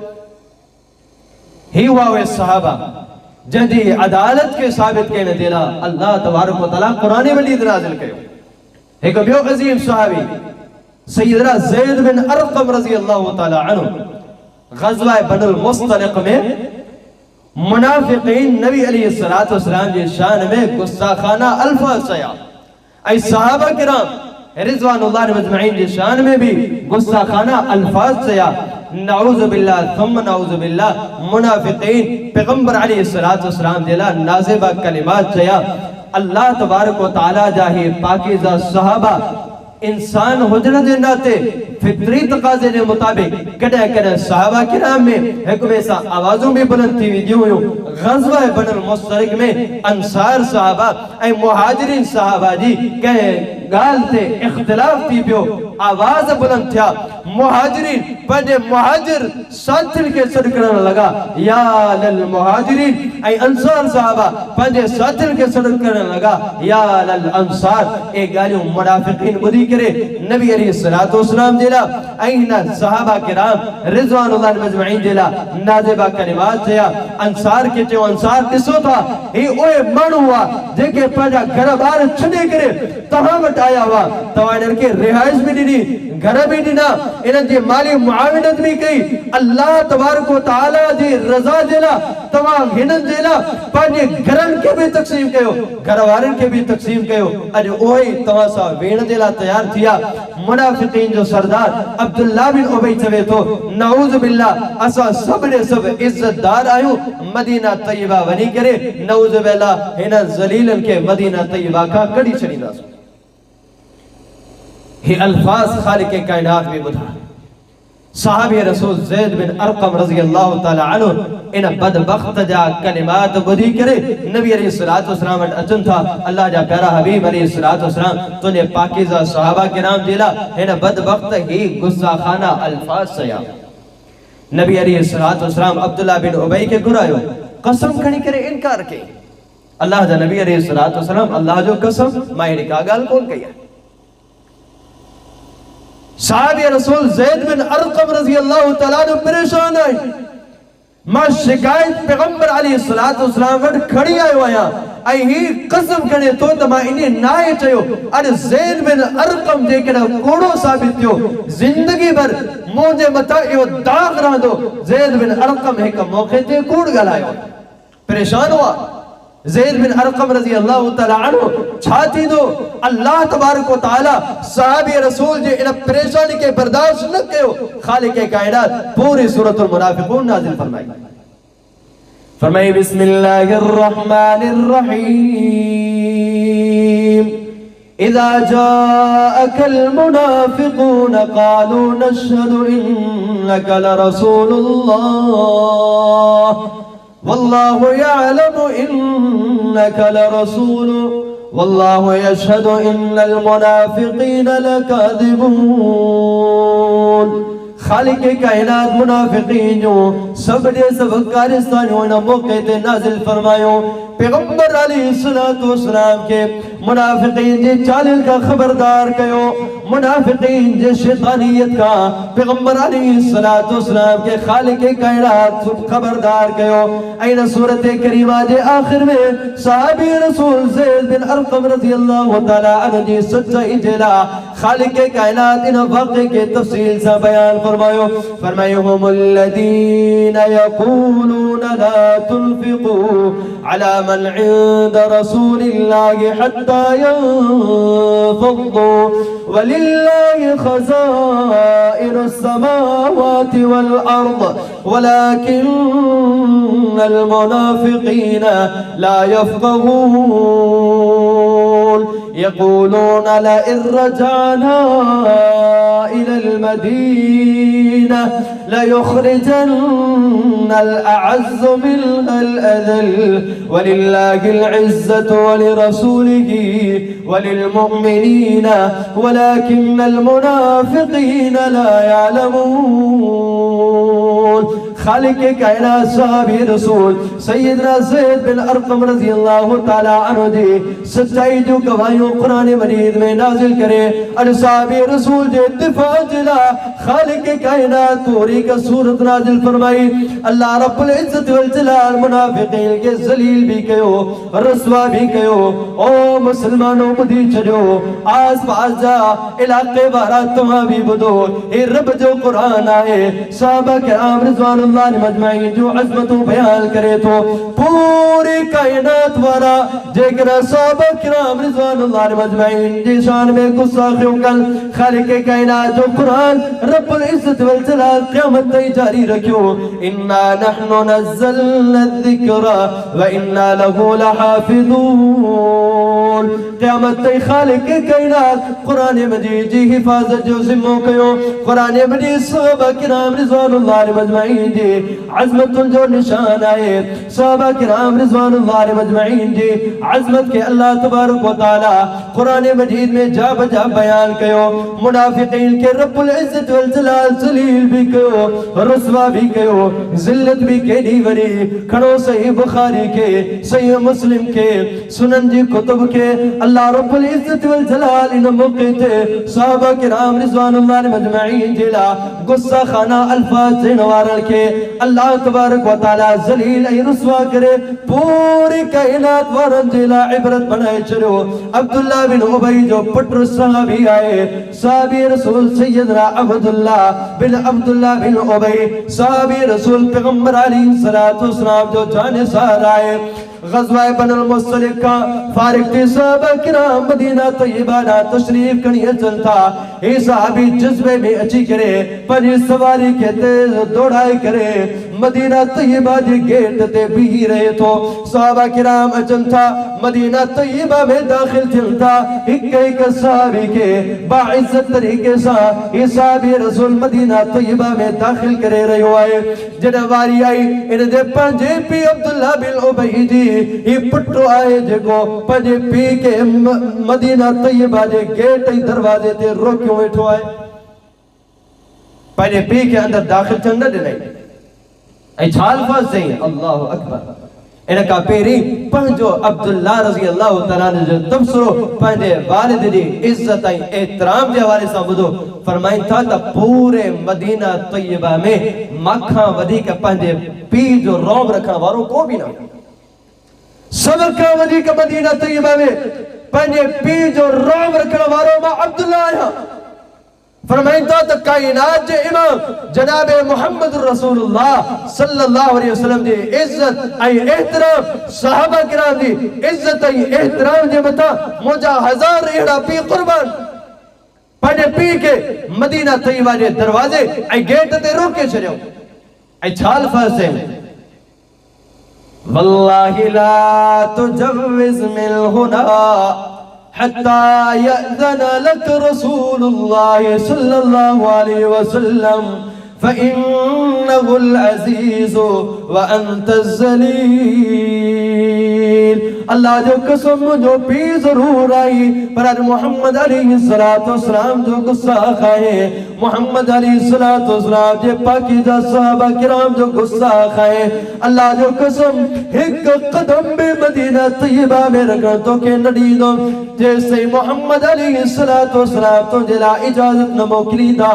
ہی ہوا صحابہ جدی عدالت کے ثابت کہنے دیلا اللہ تبارک و تعالیٰ قرآن مجید نازل کرو ایک بیو عظیم صحابی سیدنا زید بن ارقم رضی اللہ تعالیٰ عنہ غزوہ بن المصطلق میں منافقین نبی علیہ السلام کی شان میں گستاخانہ الفاظ سیا ای صحابہ کرام رضوان اللہ مجمعین کی شان میں بھی گستاخانہ الفاظ سیا نعوذ باللہ ثم نعوذ باللہ منافقین پیغمبر علیہ السلام دیلا نازبہ کلمات سیا اللہ تبارک و تعالی جاہی پاکیزہ صحابہ انسان حجرہ دے ناتے فطری تقاضے نے مطابق کڑے صحابہ کرام میں ایک ویسا آوازوں بھی بلند تھی ویڈیو غزوہ بن المصطلق میں انصار صحابہ اے مہاجرین صحابہ جی کہے گال تے اختلاف تھی پیو آواز بلند تھیا مہاجرین پہنے مہاجر ساتھل کے سڑ کرنے لگا یا للمہاجرین اے انصار صحابہ پہنے ساتھل کے سڑ کرنے لگا یا للانصار اے گالیوں منافقین بدی کرے نبی علیہ السلام دیلا اینہ صحابہ کرام رضوان اللہ مجمعین دیلا نازبہ کلمات دیا انصار کے جو انصار کسو تھا ہی اوے من ہوا دیکھے پہنجا گھر بار چھنے کرے تہاں آیا ہوا توانر کے رہائش بھی نہیں گھر بھی دینا انہاں جی مالی معاونت بھی کئی اللہ تبارک و تعالی جی رضا دیلا تمام ہنن دیلا پانچے گھرن کے بھی تقسیم کہو گھروارن کے بھی تقسیم کہو اج اوہی تواسا وین دیلا تیار تھیا منافقین جو سردار عبداللہ بن عبی چوے تو نعوذ باللہ اسا سب نے سب عزت دار آئیوں مدینہ طیبہ ونی کرے نعوذ باللہ ہنا زلیلن کے مدینہ طیبہ کا کڑی چڑی ناسو ہی الفاظ خالق کائنات میں بدھا صحابی رسول زید بن ارقم رضی اللہ تعالی عنہ ان بدبخت جا کلمات بدھی کرے نبی علیہ السلام اچن تھا اللہ جا پیارا حبیب علیہ السلام تو نے پاکیزہ صحابہ کرام دیلا ان بدبخت ہی غصہ خانہ الفاظ سیا نبی علیہ السلام عبداللہ بن عبی کے گرائیو قسم کھڑی کرے انکار کے اللہ جا نبی علیہ السلام اللہ جو قسم ماہر کا گال کون کیا صحابی رسول زید بن ارقم رضی اللہ تعالیٰ نے پریشان آئی ماں شکایت پیغمبر علیہ السلام وڈ کھڑی آئے ہویا آئی ہی قسم کرنے تو تمہا انہیں نائے چاہیو اڑ زید بن ارقم دے کے کوڑو ثابت ہو زندگی بھر مجھے متا ایو داغ رہا دو زید بن ارقم ایک موقع تے کوڑ گلائے ہو پریشان ہوا زید بن ارقم رضی اللہ تعالیٰ عنہ چھاتی دو اللہ تبارک و تعالیٰ صحابی رسول جے انہ پریشانی کے برداشت نہ کہو خالق کائنات پوری سورۃ المنافقون نازل فرمائی فرمائی بسم اللہ الرحمن الرحیم اذا جاءك المنافقون قالوا نشهد انك لرسول الله والله يعلم إنك لرسول والله يشهد إن المنافقين لكاذبون خالق کائنات منافقین جو سب نے سب کارستانیوں نے موقع تے نازل فرمائیوں پیغمبر علیہ السلام کے منافقین جے چالل کا خبردار کہو منافقین جے شیطانیت کا پیغمبر علیہ السلام کے خالق کائنات خبردار کہو این سورت کریمہ جے آخر میں صحابی رسول زید بن ارقم رضی اللہ تعالیٰ عنہ جی سچائی جلا خالق کائنات ان واقع کے تفصیل سے بیان فرمائیو هم الذين يقولون لا تنفقوا على من عند رسول الله حتى ينفضوا ولله خزائن السماوات والأرض ولكن المنافقين لا يفقهون يقولون لئن رجعنا إلى المدينة ليخرجن الأعز منها الأذل ولله العزة ولرسوله وللمؤمنين ولكن المنافقين لا يعلمون خالق کائنات صحابی رسول سیدنا زید بن ارقم رضی اللہ تعالیٰ عنہ دی سچائی جو گواہیوں قرآن مجید میں نازل کرے اور صحابی رسول جے دفاع جلا خالق کائنات پوری کا صورت نازل فرمائی اللہ رب العزت والجلال منافقین کے ذلیل بھی کہو رسوا بھی کہو او مسلمانوں بدھی چھجو آس پاس جا علاقے بارا تمہاں بھی بدو اے رب جو قرآن آئے صحابہ کرام رضوان اللہ مجمعین جو عظمتوں بیان کرے تو پوری کائنات وارا جیکنا صحابہ کرام رضوان اللہ مجمعین جی شان میں غصہ کل خالق کائنات جو قرآن رب العزت والجلال قیامت تی جاری رکھو انا نحن نزلنا الذکر وإنا له لحافظون قیامت تی خالق کائنات قرآن مجید جی حفاظت جو ذموں کیوں قرآن مجید صحابہ کرام رضوان اللہ مجمعین جی عظمت جو نشان آئے صحابہ کرام رضوان اللہ مجمعین جی عظمت کے اللہ تبارک و تعالی قرآن مجید میں جا بجا بیان کیو منافقین کے رب العزت والجلال ذلیل بھی کیو رسوا بھی کیو ذلت بھی کیڑی وری کھڑو صحیح بخاری کے صحیح مسلم کے سنن جی کتب کے اللہ رب العزت والجلال ان موقع تے صحابہ کرام رضوان اللہ مجمعین جلا غصہ خانہ الفاظ جنوارن کے اللہ تبارک و تعالی ذلیل ای رسوا کرے پوری کائنات وارن جلا عبرت بنائے چلو عبداللہ بن ابی جو پٹر صحابی آئے، صحابی رسول سیدنا عبداللہ بن ابی، صحابی رسول پیغمبر علیہ السلام جو جانثار آئے۔ غزوہ بن المصطلق کا فارغ تھی، صحابہ کرام مدینہ طیبہ نہ تشریف کنی چلتا، یہ صحابی جذبے میں اچھی کرے، پر یہ سواری کے تیز دوڑائی کرے، مدینہ طیبہ جی گیٹ تے بھی رہے تو صحابہ کرام اچن تھا، مدینہ طیبہ میں داخل چلتا، ایک صحابی کے باعزت طریقے سا یہ صحابی رسول مدینہ طیبہ میں داخل کرے رہے ہوئے، جنواری آئی انہیں دے پانجے پی عبداللہ بن ابی جی یہ پٹو آئے جگو پانجے پی کے مدینہ طیبہ جے گیٹ دروازے تے روکیوں بیٹھو آئے، پانجے پی کے اندر داخل چند دے نہیں اے چھال فاس دیں اللہ اکبر۔ انہاں کا پیری پہنجو عبداللہ رضی اللہ تعالیٰ نے جو تبصرو پہنجے والد دی عزت احترام دے حوالے سے بدو فرمائیں تھا تا پورے مدینہ طیبہ میں مکھاں ودی کا پہنجے پی جو روم رکھنا واروں کو بھی نہ سبکاں ودی کا مدینہ طیبہ میں پہنجے پی جو روم رکھنا واروں میں عبداللہ آیا۔ فرمائیں تو کائنات جے امام جناب محمد رسول اللہ صلی اللہ علیہ وسلم دی عزت ای احترام، صحابہ کرام دی عزت ای احترام جے بتا مجھا ہزار ایڑا پی قربان پڑھے پی کے مدینہ طیبہ جے دروازے ای گیٹ تے روکے چھڑیو ای چھال فاسے واللہ لا تجوز من ہنا حتى يأذن لك رسول الله صلى الله عليه وسلم فإنه العزيز وأنت الذليل۔ اللہ جو قسم جو پی ضرور آئی پر آج محمد علیہ السلام جو غصہ کھائے، محمد علیہ السلام جے پاکیزہ صحابہ کرام جو غصہ کھائے، اللہ جو قسم ایک قدم بے مدینہ طیبہ میں رکھا تو کہ نڈی دو جیسے محمد علیہ السلام تو جلا اجازت نہ موکلی دا،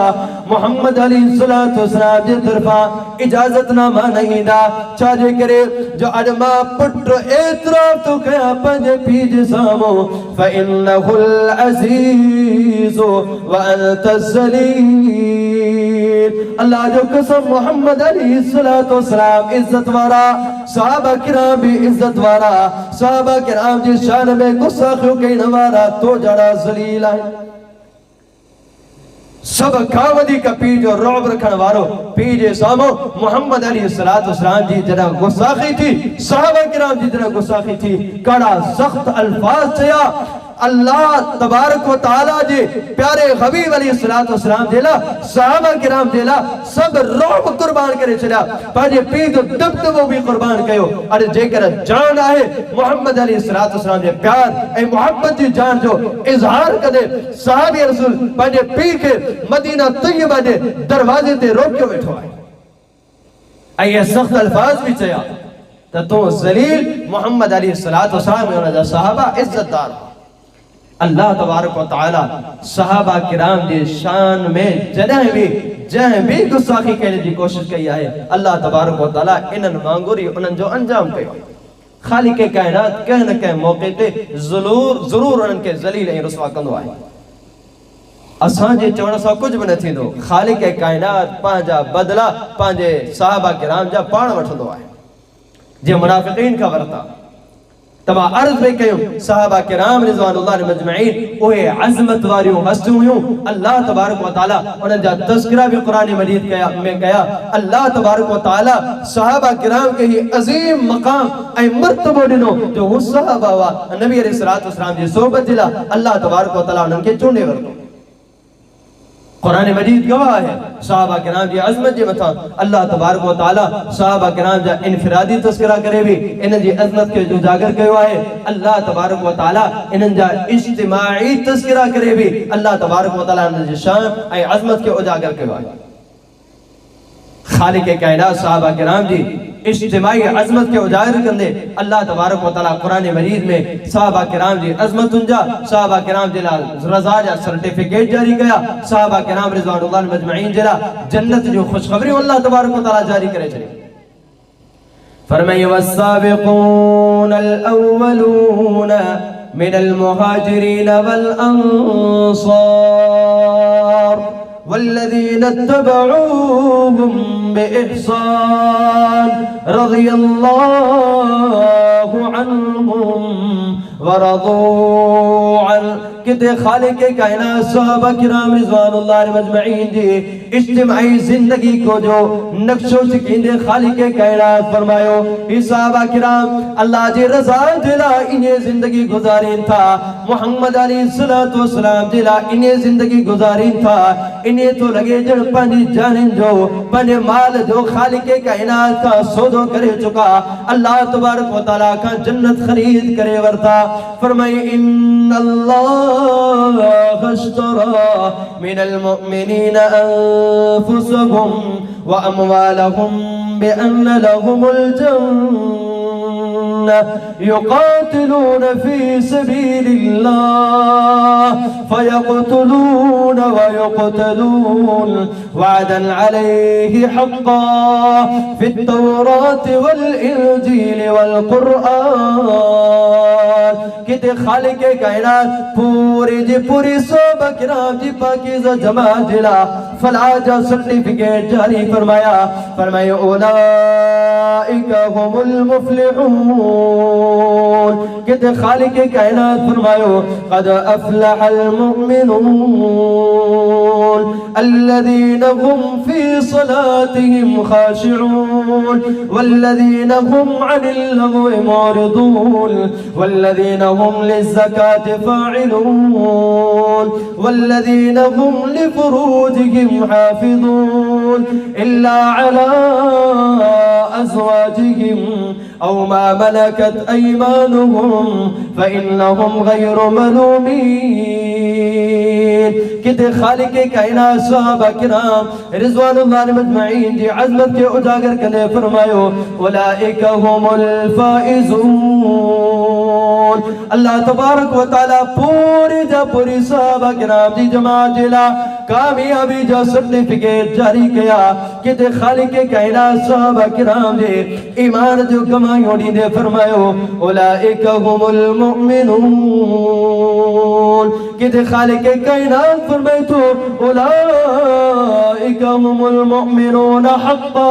محمد علیہ السلام جے طرفا اجازت نہ نہیں دا، چاہجے کرے جو اڈما پٹر اعتراف تو کیا پنجے پیجے سامو فَإِنَّهُ الْعَزِيزُ وَأَنْتَ الذَّلِيلُ۔ اللہ جو قسم محمد علیہ السلام عزت وارا، صحابہ کرام بھی عزت وارا، صحابہ کرام جس شان میں غصہ کیوں نوارا تو جڑا ذلیل ہے۔ سب کاودی کا پی جو رعب رکھن وارو پی جے سامو محمد علیہ السلام جی جنہ گساخی تھی، صحابہ کرام جی جنہ گساخی تھی، کڑا سخت الفاظ چیا اللہ تبارک و تعالیٰ جی پیارے حبیب علیہ السلام دیلا صحابہ کرام دیلا سب رعب قربان کرے چلا پاجے پی جو دبدبو بھی قربان کہو اور جے کر جان آئے محمد علیہ السلام جے پیار اے محبت جی جان جو اظہار کدے صحابی رسول پاجے پی کے مدینہ طیبہ جے دروازے تے روکیو بیٹھو آئے اے سخت الفاظ بھی چاہیا تو ذلیل محمد علیہ السلام صحابہ عزت دار اللہ تبارک و تعالی صحابہ کرام دی شان میں جہاں بھی گساخی کہنے دی کوشش کی ہے اللہ تبارک و تعالی انہن مانگوری انہن جو انجام کہو خالق کائنات کہہ نہ کہہ موقع تے ضرور انہن کے ذلیل ہیں رسوا کندو آئے اساں جے چوڑا سا کچھ بھی نہ تھی دو خالق کائنات پانجا بدلا پانجے صحابہ کرام جا پان وٹھندو آئے جے منافقین کا ورتا تبا عرض میں کہوں صحابہ کرام رضوان اللہ مجمعین اوہ عظمت واریوں ہستوں ہوں اللہ تبارک و تعالی انہیں جا تذکرہ بھی قرآن مجید میں کہا اللہ تبارک و تعالی صحابہ کرام کے ہی عظیم مقام اے مرتبہ دنوں جو وہ صحابہ ہوا نبی علیہ السلام جی صحبت دلا اللہ تبارک و تعالی انہیں کے چونے ورکو قرآن مجید گواہ ہے صحابہ کرام جی عظمت جی بتا اللہ تبارک و تعالی صحابہ کرام جا انفرادی تذکرہ کرے بھی انہاں جی عظمت کے جو جاگر گواہ ہے اللہ تبارک و تعالی انہاں جا اجتماعی تذکرہ کرے بھی اللہ تبارک و تعالی انہاں جی شان اے عظمت کے اجاگر گواہ ہے خالق کائنات صحابہ کرام جی اجتماعی عظمت کے اجاگر کندے اللہ تبارک و تعالی قرآن مجید میں صحابہ کرام جی عظمت انجا صحابہ کرام جی رضا جا سرٹیفیکیٹ جاری گیا صحابہ کرام رضوان اللہ مجمعین جلا جنت جو خوشخبری اللہ تبارک و تعالی جاری کرے چلے فرمائی والسابقون الاولون من المهاجرين والأنصار والذين اتبعوهم بإحسان رضي الله عنهم ورضوا عنه کہ خالق کائنات صحابہ کرام رضوان اللہ علیہم اجمعین جی اجتماعی زندگی کو جو نقش و شکل خالق کائنات فرمایو یہ صحابہ کرام اللہ جی رضا دلا انہیں زندگی گزارین تھا محمد علیہ السلام دلا انہیں زندگی گزارین تھا انہیں تو لگے جڑ پانی جانن جو پنے مال جو خالق کائنات کا سودو کرے چکا اللہ تبارک و تعالیٰ کا جنت خرید کرے ورتا فرمائی ان اللہ اشترى من المؤمنين أنفسهم وأموالهم بأن لهم الجنة يقاتلون في سبيل الله فيقتلون ويقتلون وعدا عليه حقا في التوراة والإنجيل والقرآن کہ خالق کائنات پوری جی پوری صحابہ کرام جی پاکیزہ جماعت جلا فلاجہ سرٹیفکیٹ جاری فرمایا اولئک هم المفلحون کہ خالق کائنات فرمایا قد افلح المؤمنون الذين هم في صلاتهم خاشعون والذين هم عن اللغو معرضون والذين هم للزكاة فاعلون والذين هم لفروجهم حافظون إلا على أزواجهم أو ما ملكت أيمانهم فإنهم غير ملومين کہ خالق کائنات صحابہ کرام رضوان اللہ علیہم اجمعین جی عظمت کے اجاگر کرنے فرمایو اولئک هم الفائزون اللہ تبارک و تعالی پوری جا پوری صحابہ کرام جی جماعت جلا کامیابی جا سرٹیفکیٹ جاری کیا کہ خالق کائنات صحابہ کرام جی ایمان جو کمائیوں نے فرمایو اولئک هم المؤمنون کہ خالق کائنات فرمائیتو اولئک هم المؤمنون حقا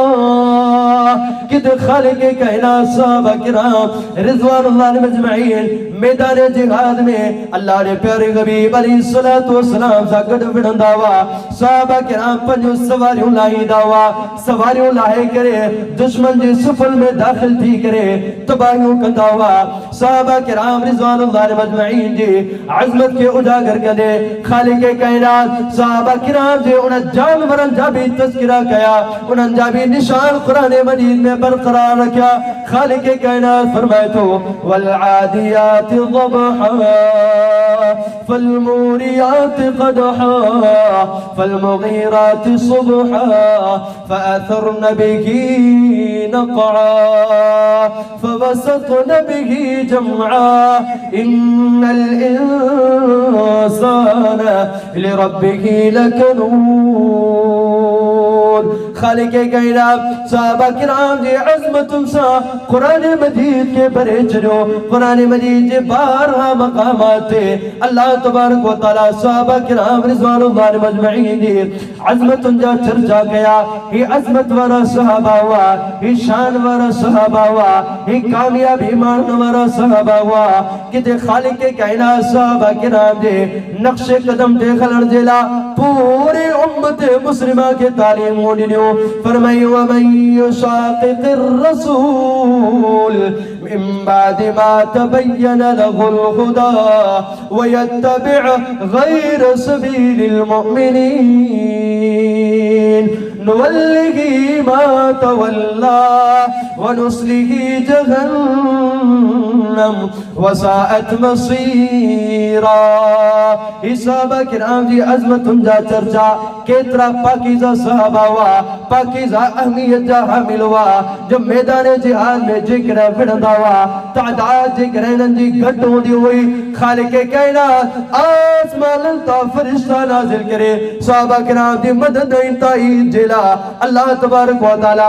کہ خالق کائنات صحابہ کرام رضوان اللہ علیہم اجمعین میدان جہاد میں اللہ نے پیارے حبیب علیہ السلام سا گڈ وڑن داوا صحابہ کرام پنجو سواریوں لائی داوا سواریوں لائے کرے دشمن جی سفل میں داخل تھی کرے تباہیوں کا داوا صحابہ کرام رضوان اللہ علیہم اجمعین جی عظمت کے اجاگر کرے خالق کائنات صحابہ کرام جی انہیں جانورن جا بھی تذکرہ کیا انہیں جا بھی نشان قرآن مجید میں برقرار رکھا خالق کائنات فرمائے تو والعادیات ضبحا فالموریات قدحا فالمغیرات صبحا فأثرن به نقعا فوسطن به جمعا إن الإنسان لربه لكنود خالق کائنات صحابہ کرام جی عظمت سا قرآن مجید کے برے چلو قرآن مجید جی بارہا مقامات تھے اللہ تبارک و تعالی صحابہ کرام رضوان اللہ علیہم اجمعین جی عظمت جا چرچا گیا ہی عظمت ورہ صحابہ ہوا ہی شان ورہ صحابہ ہوا ہی کامیاب ایمان ورہ صحابہ ہوا کہ خالق کائنات صحابہ کرام جی نقش قدم دے خلر جلا پورے امت مسلمہ کے تعلیم ہونی نیو فرمائی وَمَنْ يُشَاقِقِ الرَّسُولِ مِنْ بَعْدِ مَا تَبَيَّنَ لَهُ الْهُدَى وَيَتَّبِعْ غَيْرَ سَبِيلِ الْمُؤْمِنِينَ نُوَلِّهِ مَا تَوَلَّى وَنُصْلِهِ جَهَنَّمْ وَسَاءَتْ مَصِيرًا صحابہ کرام جی عظمت جا چرچا کترا پاکیزہ صحابہ ہوا پاکیزہ اہمیت جا حامل ہوا جب میدان جہاد میں ذکر فرندہ ہوا تعداد ذکر ننجی گھٹوں دی ہوئی خالق کائنات آسمان لنتا فرشتہ نازل کرے صحابہ کرام دی مدد انتائی جلا اللہ تبارک و تعالی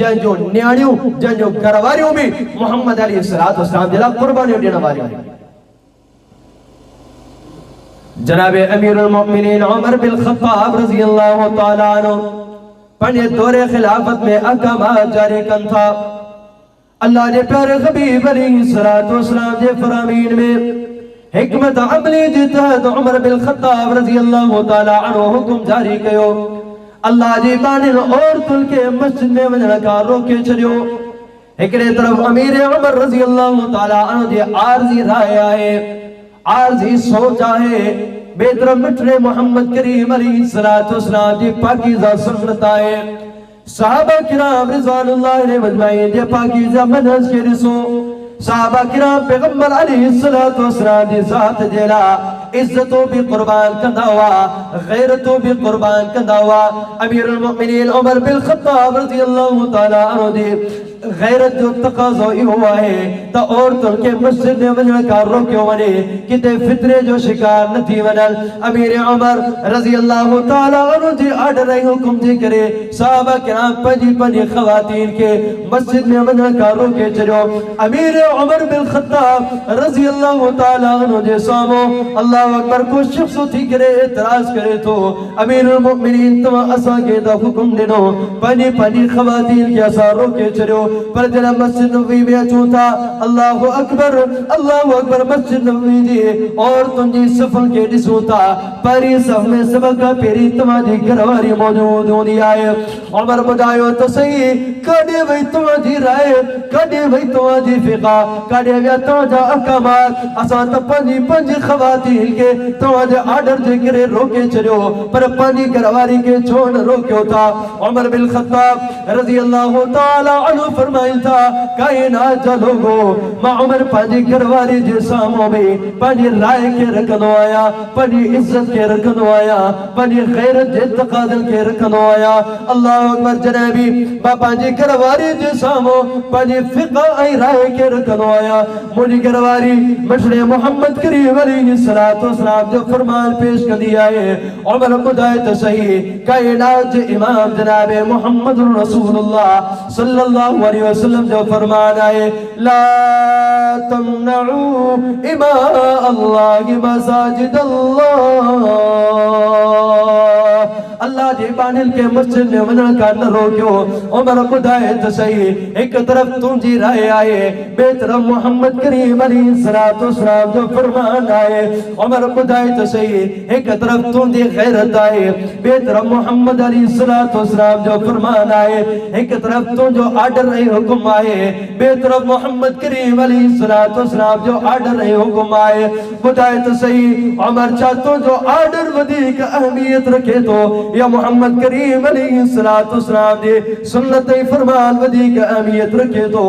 جن جو نیاڑیوں جن جو گھرواریوں بھی محمد علیہ السلام جلا قربانیوں دینا واریوں جناب امیر المؤمنین عمر بن خطاب رضی اللہ تعالیٰ عنہ پڑھے دور خلافت میں احکامات جاری کن تھا اللہ نے پیارے حبیب علیہ السلام کے فرامین میں حکمت عملی جتہد عمر بن خطاب رضی اللہ تعالیٰ عنہ حکم جاری کیو اللہ جی بانن اور تل کے مسجد میں وجنہ کا روکے چھڑیو ایکڑے طرف امیر عمر رضی اللہ تعالیٰ عنہ جی عارضی رائے آئے عارضی سوچا ہے بے طرف مٹھرے محمد کریم علیہ السلام جی پاکیزہ سنت آئے صحابہ کرام رضوان اللہ علیہ مجمعین جی پاکیزہ منحج کے رسو صحابہ کرام پیغمبر علیہ السلام جی ذات جیلا عزتوں بھی قربان کندہ ہوا غیرتوں بھی قربان کندہ ہوا امیر المؤمنین عمر بن خطاب رضی اللہ تعالیٰ عنہ جی غیرت جو تقاضوئی ہوا ہے تا عورتوں کے مسجد میں وجہ کا روکیوں ونے کتے فطرے جو شکار نتھی ونل امیر عمر رضی اللہ تعالیٰ عنہ جی آڈر رہی حکم جی کرے صحابہ کرام پنجی خواتین کے مسجد میں وجہ کا روکے چلو امیر عمر بن خطاب رضی اللہ تعالیٰ عنہ جی سامو اللہ اکبر کو شخص تھی کرے اعتراض کرے تو امیر المؤمنین تو اسا کے دا حکم دنو پنجی خواتین کے اسا روکے چلو پر جنہ مسجد نبوی میں چھوتا اللہ اکبر مسجد نبوی جی اور تنجی صفل کے ڈسوتا پری صف میں سبقہ پیری تمہاری گھرواری موجود ہوں دی آئے عمر بدایو تو صحیح کڑے وی تمہاری رائے کڑے وی تمہاری فقہ کڑے وی تمہاری احکامات اسان تا پنجی خواتین کے تمہاری آڈر جے کرے روکے چلو پر پنجی گھرواری کے چھوڑ روکے ہوتا عمر بن خطاب رضی اللہ تعالی عنہ فرمائل تھا کائنات جو لوگو ماں عمر پانجی گھرواری جساموں میں پانجی رائے کے رکنو آیا پانجی عزت کے رکنو آیا پانجی غیرت جے تقادل کے رکنو آیا اللہ اکبر جنابی ماں پانجی گھرواری جساموں پانجی فقہ آئی رائے کے رکنو آیا مجھے گھرواری مشرع محمد کریم علیہ السلام جو فرمان پیش کر دیا ہے عمر قدایت صحیح کائنات جو امام جناب محمد رسول اللہ صلی اللہ علیہ وسلم جو فرمان آئے لا تمنعوا اماء اللہ مساجد اللہ اللہ جی بانل کے مسجد میں منع کا نہ روکیو عمر قدایت صحیح ایک طرف تنجی رائے آئے بے طرف محمد کریم علیہ السلام جو فرمان آئے عمر قدایت صحیح ایک طرف تنجی غیرت آئے بے طرف محمد علیہ السلام جو فرمان آئے ایک طرف تن جو آڈر رہے حکم آئے بے طرف محمد کریم علیہ السلام جو آڈر رہے حکم آئے قدایت صحیح عمر چاہتوں جو آڈر ودی کا اہمیت رکھے تو یا محمد کریم علیہ السلام دے سنت فرمان ودی کا اہمیت رکھے تو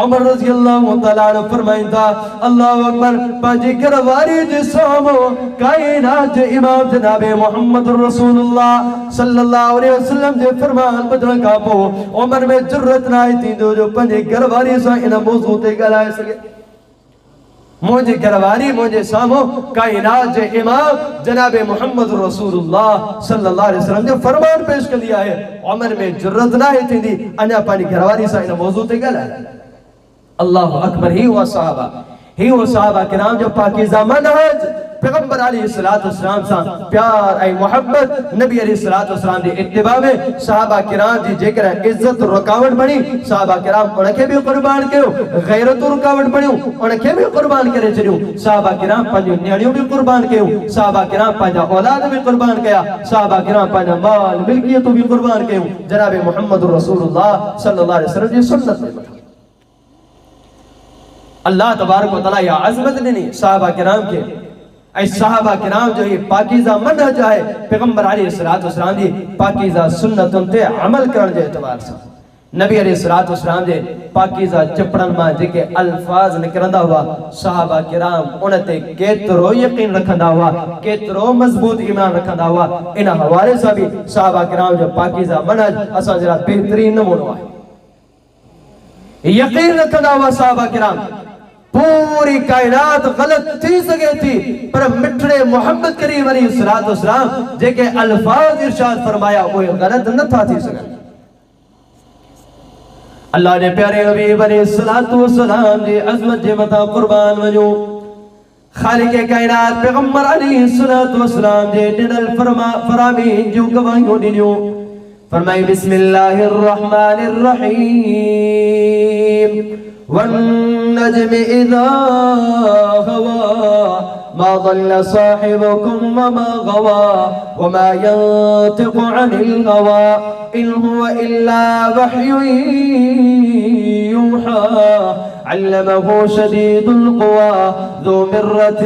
عمر رضی اللہ تعالیٰ عنہ فرمائن تھا اللہ اکبر پانجی گھرواری جسامو کائنات جو امام جناب محمد رسول اللہ صلی اللہ علیہ وسلم دے فرمان بدل کا پو عمر میں جرت نائی تھی جو پانجی گھرواری سا انہ موضوع تے گلائے سکے مجھے گھرواری مجھے سامو کائنات جو امام جناب محمد رسول اللہ صلی اللہ علیہ وسلم جو فرمان پیش کر دیا ہے عمر میں جرت نہ تھی دی انہا پانی گھرواری سا انہا موضوع تے گلا ہے اللہ اکبر ہی ہوا صحابہ کرام جو پاکیزہ منہج پیغمبر علیہ السلام سا پیار اے محبت نبی علیہ السلام دی اتباع میں صحابہ کرام جی جے کرا عزت رکاوٹ بڑی صحابہ کرام انکے بھی قربان کرو غیرت رکاوٹ بڑیوں انکے بھی قربان کرے چلیوں صحابہ کرام پانجو نیاڑیوں بھی قربان کرو صحابہ کرام پانجا اولاد بھی قربان کیا صحابہ کرام پانجا مال ملکیتوں بھی قربان کرو جناب محمد رسول اللہ صلی اللہ علیہ وسلم جی سنت میں بڑھا اللہ تبارک و تعالیٰ یا عظمت نہیں صحابہ کرام کے اے صحابہ کرام جو یہ پاکیزہ منہج ہے پیغمبر علیہ السلام دی پاکیزہ سنتن تے عمل کرن جے اعتبار سے نبی علیہ السلام دے پاکیزہ چپڑن ماں جے کے الفاظ نکرندہ ہوا صحابہ کرام انتے کیترو یقین رکھندہ ہوا کیترو مضبوط ایمان رکھندہ ہوا انہا حوالے سے بھی صحابہ کرام جو پاکیزہ منہج اساں جرا بہترین نمون ہوا ہے یقین رکھندہ ہوا صحابہ کرام پوری کائنات غلط تھی سکے تھی پر مٹھڑے محمد کریم علیہ السلام جے کے الفاظ ارشاد فرمایا وہ غلط نہ تھا تھی سکے اللہ نے پیارے حبیب علیہ السلام دی عظمت جے متا قربان وجو خالق کائنات پیغمبر علیہ السلام جے ڈنل فرامین جو گواہیوں ڈنیو فرمائی بسم اللہ الرحمن الرحیم والنجم اذا ہوا ما ضل صاحبكم وما غوى وما ينطق عن الهوى إن هو إلا وحي يوحى علمه شديد القوى ذو مرة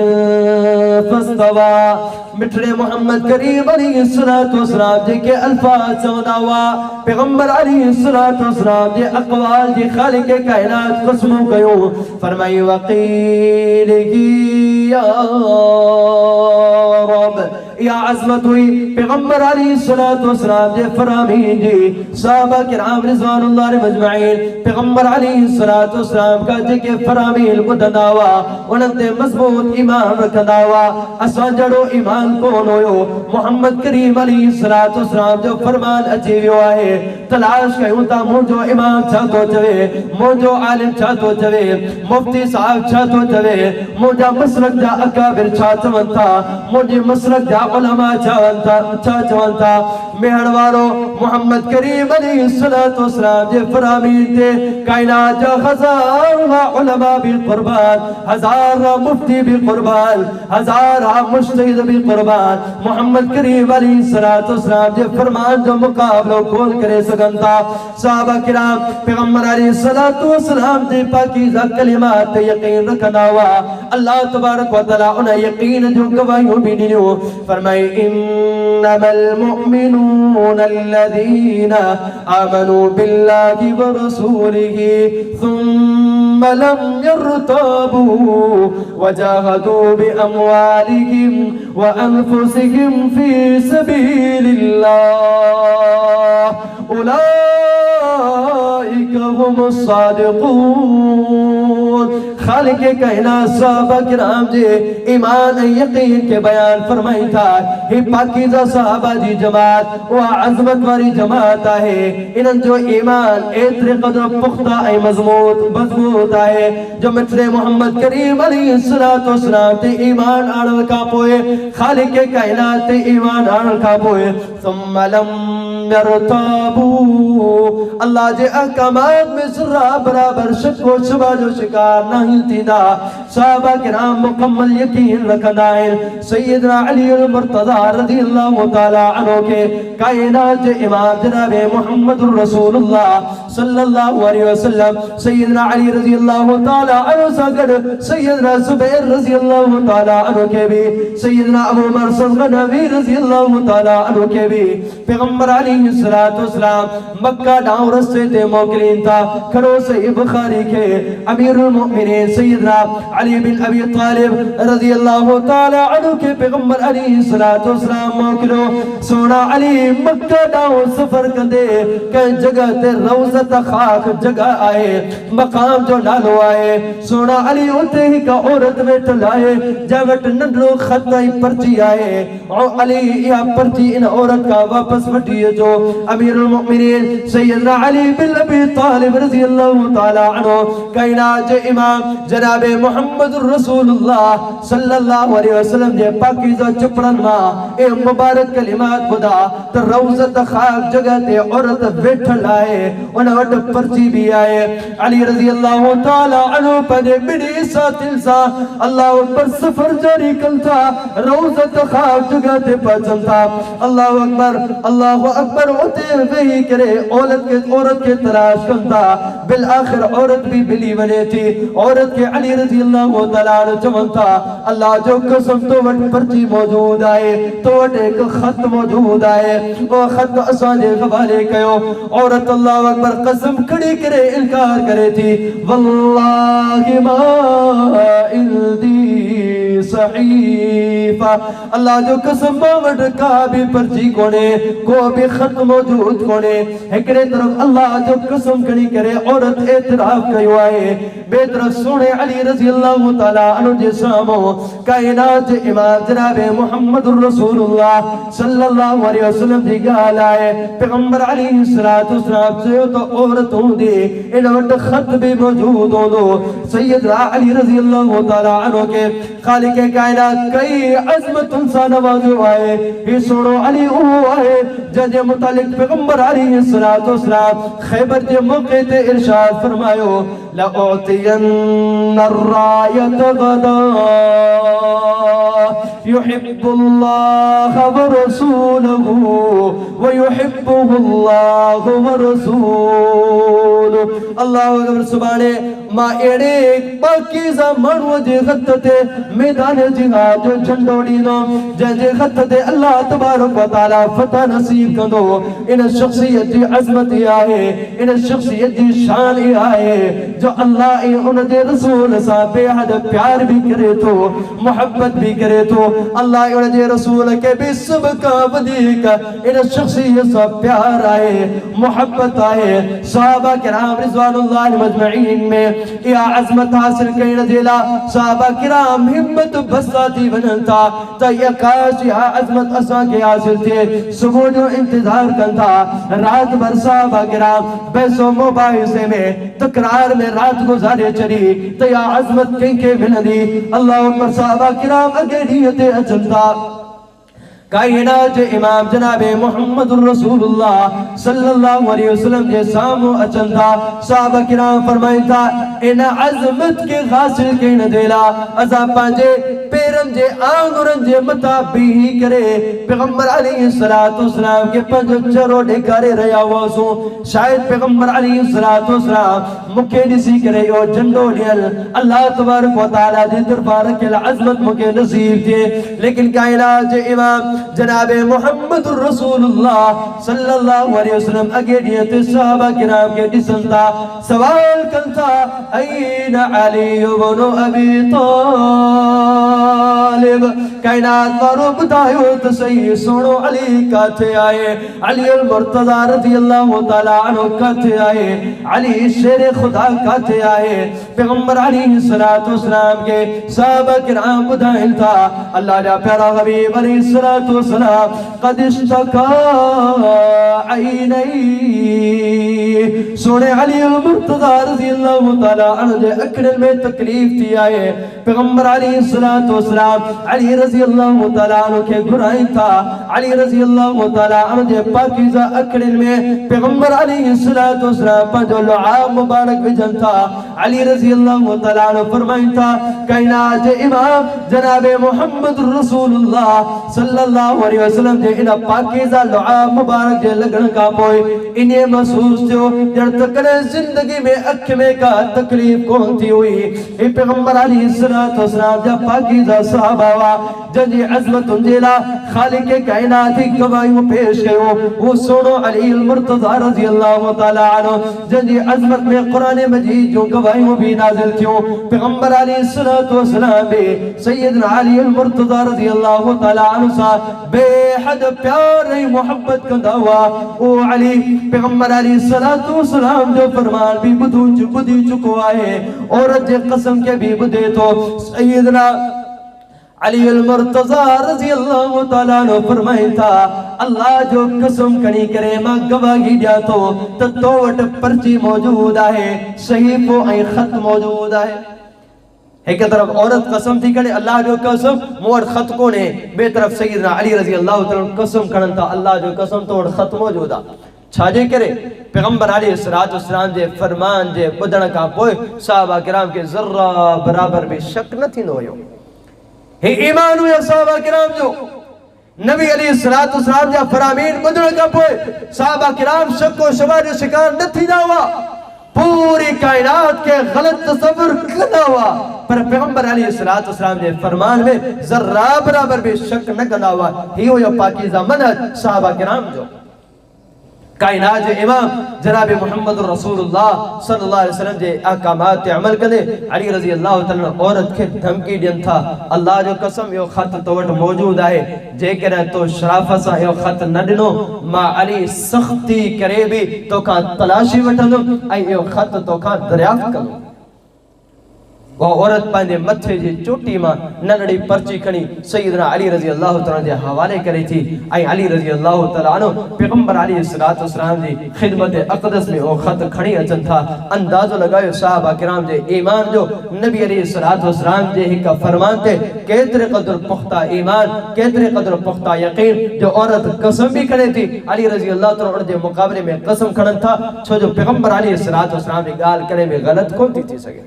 فاستوى مٹھڑے محمد کریم علیہ السلام جے کے الفاظ سوناوا پیغمبر علیہ السلام جے اقوال جے خالق کائنات قسموں کیوں فرمائی وقیل یا رب یا عظمت ہوئی پیغمبر علیہ السلام جے فرامین جی صحابہ کرام رضوان اللہ علیہ مجمعین پیغمبر علیہ السلام کا جے کے فرامین بدناوا انتے مضبوط ایمان رکھناوا اسان جڑو ایمان کون ہوئے محمد کریم علیہ السلام جو فرمان اچھی ویو آئے تلاش کہوں تا مجھو امام چاہتو چوے مجھو عالم چاہتو چوے مفتی صاحب چاہتو چوے مجھا مسلک جا اکابر چاہتوان تھا مجھے مسلک جا علماء چاہتوان تھا مہروارو محمد کریم علیہ السلام جے فرامین تے کائنات جا ہزارہ علماء بھی قربان ہزارہ مفتی بھی قربان ہزارہ مجتہد بھی قربان محمد کریم علیہ السلام جے فرمان جو مقابلہ کون کرے سکنتا صحابہ کرام پیغمبر علیہ السلام جے پاکیزہ کلمات یقین رکھنا ہوا اللہ تبارک و تعالیٰ انہیں یقین جو گواہیوں بھی دنیو فرمائے انما المؤمنون الذین آمنوا باللہ ورسولہ ثم لم يرتابوا وجاہدوا بأموالهم وأنفسهم في سبيل الله أولئك هم الصادقون خالق کائنات صحابہ کرام جے ایمان یقین کے بیان فرمائی تھا ہی پاکیزہ صحابہ جی جماعت و عظمت واری جماعت آئے انہاں جو ایمان ایتر قدر پختہ ای مضبوط آئے جو مٹھڑے محمد کریم علیہ السلام تے ایمان آڑل کا پوئے خالق کائنات تے ایمان آڑل کا پوئے ثم لم يرتابوا اللہ جے احکامات میں ذرہ برابر شک و شبہ جو شکار نہیں تیدا صحابہ کرام مکمل یقین رکھنائیں سیدنا علی المرتضی رضی اللہ تعالیٰ عنہ کے کائنات جے امام جناب محمد الرسول اللہ صلی اللہ علیہ وسلم سیدنا علی رضی اللہ تعالیٰ عنہ ساگر سیدنا زبیر رضی اللہ تعالیٰ عنہ کے بھی سیدنا ابو مرسل غنوی رضی اللہ تعالیٰ عنہ کے بھی پیغمبر علیہ السلام مکہ ڈاؤں رسے تے موکلین تھا کھڑو سے بخاری کے امیر المؤمنین سیدنا علی بن ابی طالب رضی اللہ تعالیٰ عنہ کے پیغمبر علیہ السلام موکلو سونا علی مکہ ڈاؤں سفر کندے کہ جگہ تے روزت خاک جگہ آئے مقام جو نالو آئے سونا علی اتے ہی کا عورت میں ٹلائے جاوٹ ننڈرو خطائی پرچی آئے اور علی یا پرچی ان عورت کا واپس وٹیے جو امیر المؤمنین سیدنا علی بن ابی طالب رضی اللہ تعالیٰ عنہ کائنات جو امام جناب محمد الرسول اللہ صلی اللہ علیہ وسلم جے پاکیزہ چپڑن ماں اے مبارک کلمات بدا تو روزت خاک جگہ تے عورت بیٹھل آئے انہاں وٹ پرچی بھی آئے علی رضی اللہ تعالیٰ عنہ پنے بڑی ساتل سا اللہ اکبر سفر جاری کلتا روزت خاک جگہ تے پچھن تھا اللہ اکبر ہوتے وہی کرے عورت کے تلاش کرتا بالآخر عورت بھی بلی بنے تھی عورت کے علی رضی اللہ تعالیٰ عنہ چمنتا اللہ جو قسم تو وٹ پرچی موجود آئے تو وٹ ایک خط موجود آئے وہ خط اسانے حوالے کہو عورت اللہ اکبر قسم کھڑی کرے انکار کرے تھی واللہ ما اندی صحیفہ اللہ جو قسم باوٹ کا بھی پرچی کونے کو بھی خط موجود کونے ایکڑے طرف اللہ جو قسم کری کرے عورت اعتراف کیو آئے بے طرف سونے علی رضی اللہ تعالیٰ عنہ جے سامو کائنات امام جناب محمد رسول اللہ صلی اللہ علیہ وسلم دی گال آئے پیغمبر علیہ السلام سے تو عورتوں دی ان وقت خط بھی موجود ہو دو سیدنا علی رضی اللہ تعالیٰ عنہ کے خالق کائنات کئی عظمت انسان نوازو آئے یہ سنو علی او آئے جنجے متعلق پیغمبر علیہ السلام خیبر جے موقع تے ارشاد فرمایو لَأُعْتِيَنَّ الرَّائَةَ غَدًا يُحِبُّ اللَّهَ وَرَسُولَهُ وَيُحِبُّهُ اللَّهُ وَرَسُولُهُ اللہ اکبر سبحانے ما ایڑے ایک پاکیزہ منو جے خط تے میدان جہاد جو جھنڈوڑی نو جے خط تے اللہ تبارک و تعالی فتح نصیب کندو ان شخصیت جی عظمت آئے ان شخصیت جی شان آئے جو اللہ ان دے رسول سا بے حد پیار بھی کرے تو محبت بھی کرے تو اللہ ان دے رسول کے بھی سب کا ودیک ان شخصیت سا پیار آئے محبت آئے صحابہ کرام رضوان اللہ مجمعین میں یا عظمت حاصل کرنے دیلا صحابہ کرام ہمت بساتی وننتا تا یہ کاش یا عظمت اسا کے حاصل تھے صبح جو انتظار کرتا رات بھر صحابہ کرام بیسو مباحثے میں تکرار میں رات گزارے چلی تو یا عظمت کہیں کے ملنی اللہ اکبر صحابہ کرام اگریت اچلتا کائنات امام جناب محمد رسول اللہ صلی اللہ علیہ وسلم جے سامو اچندا صحابہ کرام فرمائیں تھا ان عظمت کے حاصل کے نہ دیلا ازا پانجے پیرم جے آنگرن جے متا بھی کرے پیغمبر علیہ السلام کے پنج چرو ڈکارے رہا ہوا سو شاید پیغمبر علیہ السلام مکے نسی کرے یو جنڈو ڈیل اللہ تبارک و تعالیٰ دے دربار کے عظمت مکے نصیب تھے لیکن کائنات امام جناب محمد رسول اللہ صلی اللہ علیہ وسلم اگے دیت صحابہ کرام کے ڈسنتا سوال کرتا این علی بن ابی طالب کائنات وارو بتایو تو صحیح سنو علی کاتے آئے علی المرتضی رضی اللہ تعالیٰ عنہ کاتے آئے علی شیر خدا کاتے آئے پیغمبر علیہ السلام کے صحابہ کرام بدائل تھا اللہ جا پیارا حبیب علیہ السلام قد اشتکا عینی سونے علی المرتضی رضی اللہ تعالیٰ عنہ دے اکڑل میں تکلیف تھی آئے پیغمبر علیہ السلام علی رضی اللہ تعالیٰ عنہ کے گرائیں تھا علی رضی اللہ تعالیٰ عنہ دے پاکیزہ اکڑل میں پیغمبر علیہ السلام پر جو لعاب مبارک بجن تھا علی رضی اللہ تعالیٰ عنہ فرمائیں تھا کائنات امام جناب محمد رسول اللہ صلی اللہ علیہ وسلم جے انہا پاکیزہ لعاب مبارک جے لگن کا پوئی انہیں محسوس جو جڑ تکڑے زندگی میں اکھ میں کا تکلیف کون تھی ہوئی اے پیغمبر علیہ السلام جب پاکیزہ صحابہ ہوا جنجی عظمت انجیلا خالق کائناتی گواہیوں پیش گئے وہ سنو علی المرتضی رضی اللہ تعالیٰ عنہ جنجی عظمت میں قرآن مجید جو گواہیوں بھی نازل تھیوں پیغمبر علیہ السلام بھی سیدنا علی المرتضی رضی اللہ تعالیٰ عنہ سا بے حد پیار رہی محبت کندہ ہوا او علی پیغمبر علیہ السلام جو فرمان بھی بدی چکو آئے عورت جے قسم کے بھی بدے تو سیدنا علی المرتضی رضی اللہ تعالیٰ عنہ فرمائیں تھا اللہ جو قسم کنی کرے ماں گواہی دیا تو توٹ پرچی موجود ہے صحیفوں ای خط موجود ہے ایک طرف عورت قسم تھی کرے اللہ جو قسم موڑ خط کونے بے طرف سیدنا علی رضی اللہ تعالیٰ قسم کرن تھا اللہ جو قسم توڑ خط موجودا چھاجے کرے پیغمبر علیہ السلام جے فرمان جے بدن کا پوئے صحابہ کرام کے ذرہ برابر بھی شک نہ تھی نویو ہی ایمان ہویا صحابہ کرام جو نبی علیہ السلام جا فرامین بدن کا پوئے صحابہ کرام شک و شبہ جو شکار نہ تھی نوا پوری کائنات کے غلط تصور کرنا ہوا پر پیغمبر علیہ السلام نے فرمان میں ذرہ برابر بھی شک نہ کرنا ہوا ہی ہو یا پاکیزہ منحج صحابہ کرام جو کائنات جو امام جناب محمد رسول اللہ صلی اللہ علیہ وسلم جے احکامات تے عمل کندے علی رضی اللہ تعالیٰ عورت کے دھمکی ڈین تھا اللہ جو قسم یہ خط تو وٹ موجود ہے جے کرے تو شرافت سا یہ خط نہ ڈنو ما علی سختی کرے بھی تو کا تلاشی وٹھندو اے یہ خط تو کا دریافت کرو وہ عورت پاندے متھے جی چوٹی ماں ننڑی پرچی کھنی سیدنا علی رضی اللہ تعالیٰ جے حوالے کرے تھی اے علی رضی اللہ تعالیٰ عنہ پیغمبر علیہ السلام جی خدمت اقدس میں وہ خط کھنی اچن تھا اندازو لگائے صحابہ کرام جے ایمان جو نبی علیہ السلام جے ہی کا فرمان تے کیترے قدر پختہ ایمان کیترے قدر پختہ یقین جو عورت قسم بھی کھنے تھی علی رضی اللہ تعالیٰ عنہ جے مقابلے میں قسم کھنن تھا چھو جو پیغمبر علیہ السلام جے گال کرے میں غلط کون تھی سکے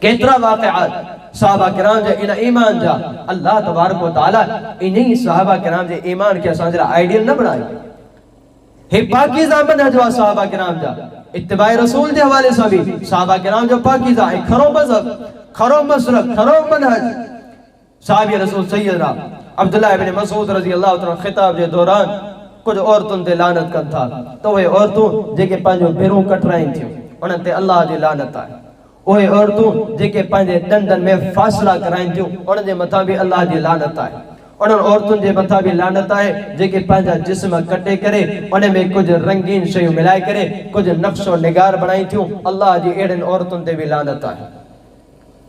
کترا واقعات صحابہ کرام جے انہ ایمان جا اللہ تبارک و تعالیٰ انہی صحابہ کرام جے ایمان کے سانجرہ آئیڈیل نہ بڑھائی ہی پاکیزہ منہج ہوا صحابہ کرام جا اتباع رسول جے حوالے سے بھی صحابہ کرام جو پاکیزہ ہے کھرو مذہب کھرو مسلک کھرو منہج صحابی رسول سیدنا عبداللہ ابن مسعود رضی اللہ تعالیٰ خطاب جے دوران کچھ عورتوں تے لعنت کن تھا تو وہ عورتوں جے کے پانچوں بیروں کٹ رہی تھیں انہوں تے اللہ جے لعنت آئے اوہ عورتوں جے کے پانچے دندن میں فاصلہ کرائیں تھیوں انہوں نے مطا بھی اللہ جی لعنت آئے انہوں عورتوں جے مطا بھی لعنت آئے جے کے پانچا جسم کٹے کرے انہیں میں کچھ رنگین شیوں ملائے کرے کچھ نقش و نگار بنائیں تھیوں اللہ جی ایڈن عورتوں تے بھی لعنت آئے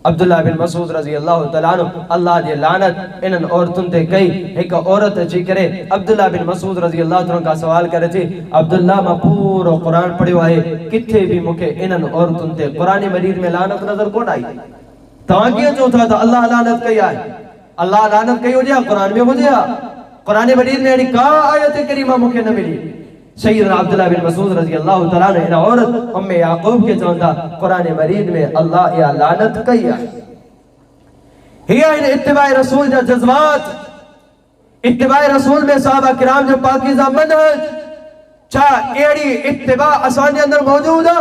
عبداللہ بن مسعود رضی اللہ تعالیٰ عنہ اللہ جی لعنت انہن عورتوں تے کئی ایک عورت اچھی کرے عبداللہ بن مسعود رضی اللہ تعالیٰ عنہ کا سوال کرے تھی عبداللہ میں پورا قرآن پڑھے ہوئے کتھے بھی مکے انہن عورتوں تے قرآن مجید میں لعنت نظر کون آئی تاکہ جو تھا اللہ لعنت کئی آئے اللہ لعنت کئی ہو جائے قرآن میں ہو جائے قرآن مجید میں یعنی کا آیت کریمہ مکے نہ ملی سیدنا عبداللہ بن مسعود رضی اللہ تعالیٰ نے انہا عورت ام یعقوب کے جوندہ قرآن مجید میں اللہ یا لعنت کیا ہی ان اتباع رسول جا جذبات اتباع رسول میں صحابہ کرام جو پاکیزہ منہج چاہ ایڑی اتباع آسانی اندر موجود ہے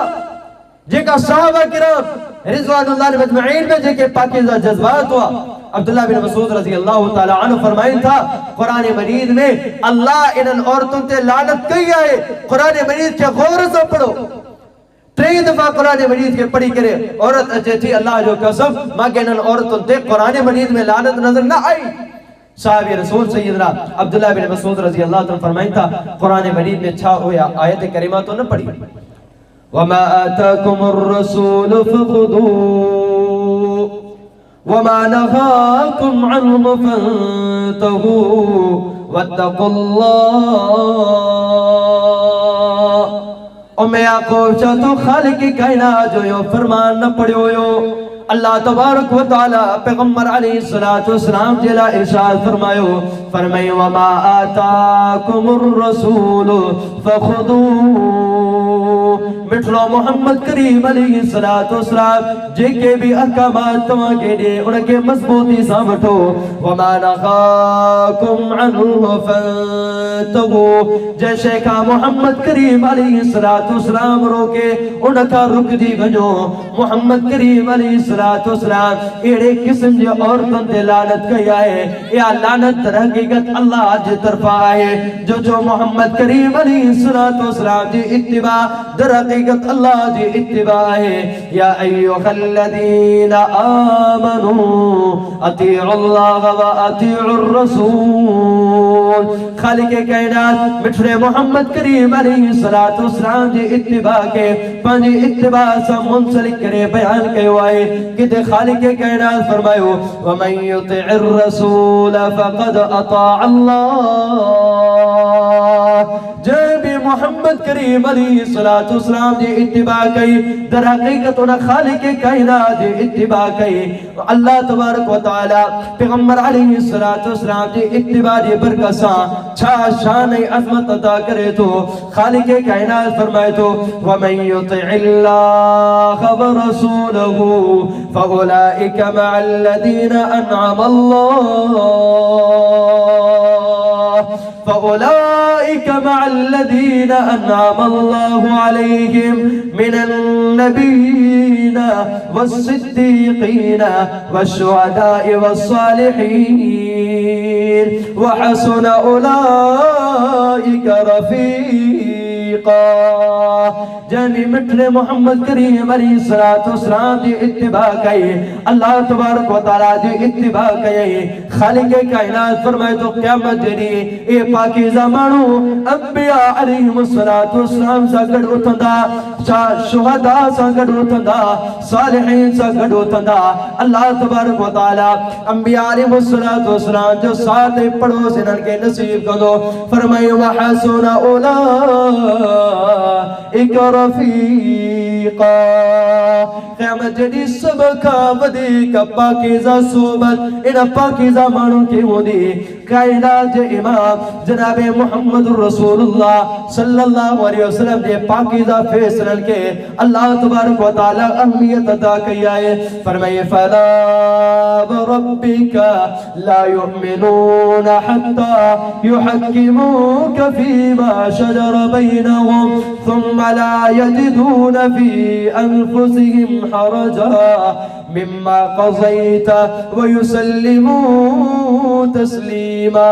جے کا صحابہ کرام رضوان اللہ مجمعین میں جے کے پاکیزہ جذبات ہوا عبداللہ بن مسعود رضی اللہ تعالیٰ عنہ فرمائن تھا قرآن مجید میں اللہ انہن عورتوں تے لعنت کئی آئے قرآن مجید کے غور سے پڑھو 3 دفعہ قرآن مجید کے پڑھی کرے عورت اچھے تھی اللہ جو قسم ماں انہن عورتوں تے قرآن مجید میں لعنت نظر نہ آئی صحابی رسول سیدنا عبداللہ بن مسعود رضی اللہ تعالیٰ فرمائن تھا قرآن مجید میں چھا ہویا آیت کریمہ تو نہ پڑھی وَمَا آتَاكُمُ الرَّسُولُ فَخُذُوهُ وَمَا نَهَاكُمْ عَنْهُ فَانْتَهُوا وَاتَّقُوا اللَّهَ ام یعقوب چاہ تو خالق کائنات جو یو فرمان نہ پڑھو یو اللہ تبارک و تعالی پیغمبر علیہ السلام جلا ارشاد فرمائے وما آتاکم الرسول فخذوه مٹھلو محمد کریم علیہ السلام جے کے بھی احکامات تمہاں کے لئے ان کے مضبوطی سامٹھو وما نخاکم عنہ فانتہو جیسے کا محمد کریم علیہ السلام روکے ان کا رک دی بنو محمد کریم علیہ السلام ایڑے قسم جے عورتوں تے لعنت کیا ہے یا لعنت در حقیقت اللہ جے طرف آئے جو محمد کریم علیہ السلام جی اتباع در حقیقت اللہ جی اتباع ہے یا ایوہ الذین آمنوا اطیعوا اللہ و اطیعوا الرسول خالق کائنات مٹھڑے محمد کریم علیہ السلام جی اتباع کے پانچ اتباع سا منسلک کرے بیان کے ہوئے کہ خالق کائنات فرمائے وَمَن يُطِعِ الرَّسُولَ فَقَدْ أَطَاعَ اللَّهِ جب محمد کریم علیہ السلام جی اتباع کئی در حقیقت انہا خالق کائنات جی اتباع کئی اللہ تبارک و تعالی پیغمبر علیہ السلام جی اتباع جی برکساں چھا شان عظمت عطا کرے تو خالق کائنات فرمائے تو وَمَن يُطِعِ اللَّهَ وَرَسُولَهُ فَأُولَئِكَ مَعَ الَّذِينَ أَنْعَمَ اللَّهُ فأولئك مع الذين أنعم الله عليهم من النبيين والصديقين والشهداء والصالحين وحسن أولئك رفيقا جنہیں مٹھلے محمد کریم علیہ السلام دی اتباع کئی اللہ تبارک و تعالیٰ دی اتباع کئی خالق کائنات فرمائے تو قیامت جنی اے پاکیزہ مانو انبیاء علیہ السلام سا گڑ اتھندا شہداء سا گڑ اتھندا صالحین سا گڑ اتھندا اللہ تبارک و تعالیٰ انبیاء علیہ السلام جو ساتھ پڑھو سنن کے نصیب کرو فرمائے وحسن اولئک رفیقا قیامت جدی سب کا ودی کا پاکیزہ صحبت ان پاکیزہ مانوں کی ہونی کائنات امام جناب محمد رسول اللہ صلی اللہ علیہ وسلم دے پاکیزہ فیصلن کے اللہ تبارک و تعالی اہمیت عطا کیا ہے فرمائے فلا وربک لا یؤمنون حتی یحکموک فیما شجر بینہم ثم لا یجدون فی انفسهم حرجا مما قضیت ویسلموا تسلیما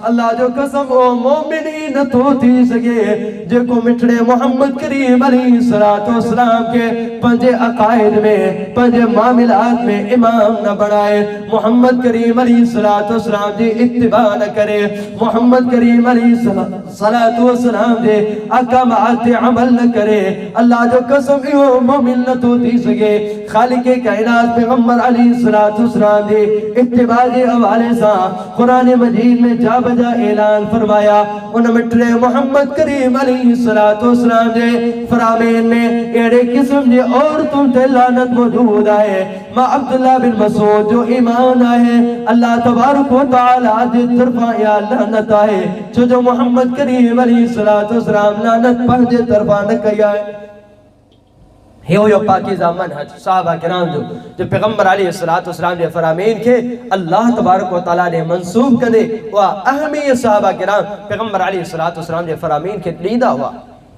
اللہ جو قسم او مومنین تو تھی سکے جو کو مٹھڑے محمد کریم علیہ السلام کے پنجے عقائد میں پنجے معاملات میں امام نہ بنائے محمد کریم علیہ السلام دی اتباع نہ کرے محمد کریم علیہ السلام دے احکامات عمل نہ کرے اللہ جو قسم ایو مومن نہ تو تھی سکے خالق کائنات پیغمبر علیہ السلام دے اتباع دے حوالے سے قرآن مجید میں جا بجا اعلان فرمایا ان مٹھڑے محمد کریم علیہ السلام دے فرامین میں ایڑے قسم دے اور تم تے لعنت موجود آئے ماں عبداللہ بن مسعود جو ایمان آئے اللہ تبارک و تعالیٰ دے طرفا یا لعنت آئے جو محمد کریم علیہ السلام لعنت پر دے طرفا نہ کیا ہے یہ پاکیزہ منہج صحابہ کرام جو پیغمبر علیہ السلام دے فرامین کے اللہ تبارک و تعالیٰ نے منصوب کردے وہ اہمیت صحابہ کرام پیغمبر علیہ السلام دے فرامین کے لیدہ ہوا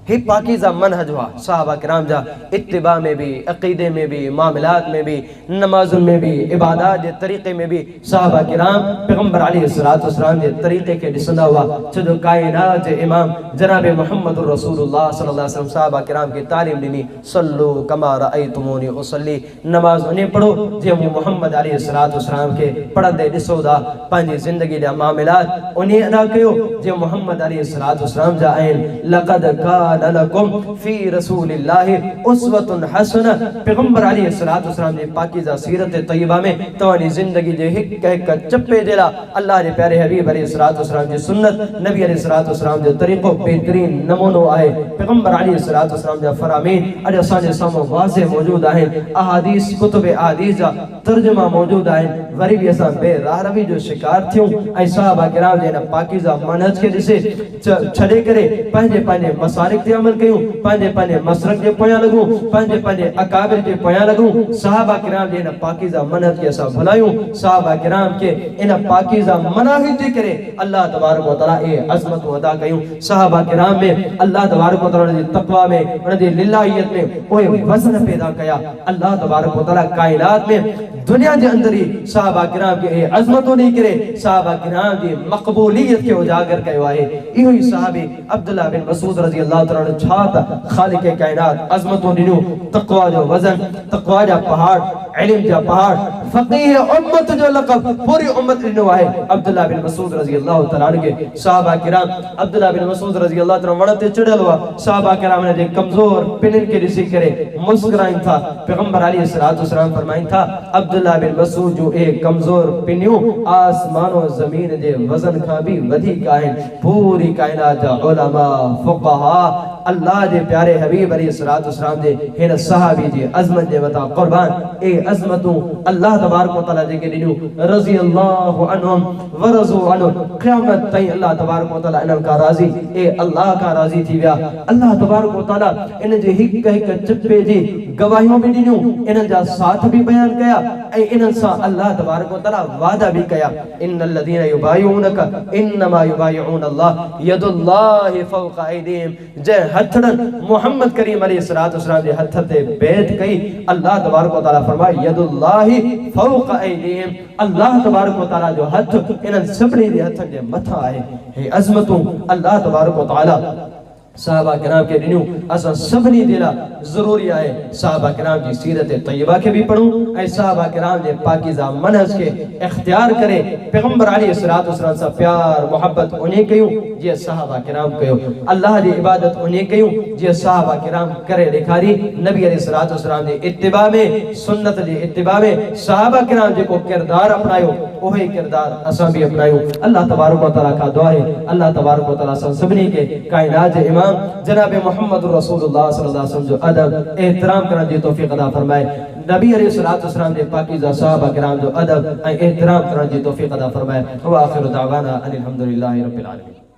ہی پاکیزہ منہج ہوا صحابہ کرام جا اتباع میں بھی عقیدے میں بھی معاملات میں بھی نماز میں بھی عبادات دے طریقے میں بھی صحابہ کرام پیغمبر علیہ السلام دے طریقے کے دسندہ ہوا جو کائنات امام جناب محمد رسول اللہ صلی اللہ علیہ وسلم صحابہ کرام کی تعلیم دینی صلو کما رأیتمونی اصلی نماز انہیں پڑھو جو محمد علیہ السلام کے پڑھن دے دسو دا پانچی زندگی دے معاملات انہیں ادا کیو جو محمد علیہ السلام جا آئین لقد کان لکم فی رسول اللہ اسوۃ حسنہ پیغمبر علیہ السلام نے پاکیزہ سیرت طیبہ میں توانی زندگی دے ہک ہک چپے جلا اللہ نے پیارے حبیب علیہ السلام دی سنت نبی علیہ السلام دے طریقوں بہترین نمونوں آئے پیغمبر علیہ السلام دے فرامین اجا سانے سامو واضح موجود آئے احادیث کتب احادیث ترجمہ موجود آئے غریب یسان بے راہ روی جو شکار تھیوں اے صحابہ کرام دینا پاکیزہ منہج کے جسے چھڑے کرے پہنے مسارک دے عمل کیوں پہنے مسرک دے پویاں لگوں پہنے اکابر دے پویاں لگوں صحابہ کرام دینا پاکیزہ منہج کے ساتھ بھلائیوں صحابہ کرام کے انہ پاکیزہ مناہج دے کرے اللہ تبارک و تعالیٰ اے عظمت و عطا کیوں صحابہ کرام میں اللہ تبارک و تعالیٰ نے تقوی میں انہ دے للہیت میں اوہ وزن پیدا کیا اللہ تبارک و تعالیٰ کائنات میں دنیا دے اندری صحابہ کرام کے اے عظمتوں نہیں کرے صحابہ کرام دی مقبولیت کے اجاگر کہے ہوئے ایہی صحابی عبداللہ بن مسعود رضی اللہ تعالیٰ نے چھاتا خالق کائنات عظمتوں نینو تقوی جو وزن تقوی جا پہاڑ علم جا پہاڑ فقیہ امت جو لقب پوری امت نینو آئے عبداللہ بن مسعود رضی اللہ تعالیٰ کے صحابہ کرام عبداللہ بن مسعود رضی اللہ تعالیٰ وڑتے چڑھل ہوا صحابہ کرام نے کمزور پنن کے رسی کرے مسکرائن تھا پیغمبر علیہ السلام فرمائن تھا عبداللہ بن مسعود جو ایک کمزور پنیوں آسمان و زمین دے وزن کا بھی ودھی کائن پوری کائنات جا علماء فقہا اللہ دے پیارے حبیب علیہ السلام دے ہن صحابی جے عظمت دے وطا قربان اے عظمتوں اللہ تبارک و تعالیٰ دے کے دنوں رضی اللہ عنہم ورضو عنہ قیامت تئی اللہ تبارک و تعالیٰ انہم کا راضی اے اللہ کا راضی تھی بیا اللہ تبارک و تعالیٰ انہ جے ہک ہک چپے جے گواہیوں بھی دنوں انہ جا ساتھ بھی بیان کیا اے انہ سا اللہ تبارک و تعالیٰ وعدہ بھی کیا ان الذین یبایعونک انما یبایعون اللہ ید اللہ فوق ایدیم جے ہتھڑن محمد کریم علیہ السلام دے ہتھتے بیت کئی اللہ تبارک و تعالیٰ فرمائے ید اللہ فوق ایدیم اللہ تبارک و تعالیٰ جو ہتھ انہاں سبڑی دے ہتھن دے متھا آئے ہے عظمتوں اللہ تبارک و تعالیٰ صحابہ کرام کے دنوں اسا سبنی دلا ضروری آئے صحابہ کرام کی سیرت طیبہ کے بھی پڑھوں اے صحابہ کرام دے پاکیزہ منہج کے اختیار کرے پیغمبر علیہ السلام سے پیار محبت انہیں کیوں جی صحابہ کرام کیوں اللہ دی عبادت انہیں کیوں جی صحابہ کرام کرے لکھاری نبی علیہ السلام دے اتباع میں سنت دے اتباع میں صحابہ کرام جے کو کردار اپنائیو وہی کردار اساں بھی اپنائیو اللہ تبارک و تعالیٰ کا دعا ہے اللہ تبارک و تعالیٰ سبنی کے کائنات امام جناب محمد رسول اللہ صلی اللہ علیہ وسلم جو ادب احترام کرنے دی توفیق عطا فرمائے نبی علیہ السلام دے پاکیزہ صحابہ کرام جو ادب احترام کرنے دی توفیق عطا فرمائے وآخر دعوانا ان الحمدللہ رب العالمین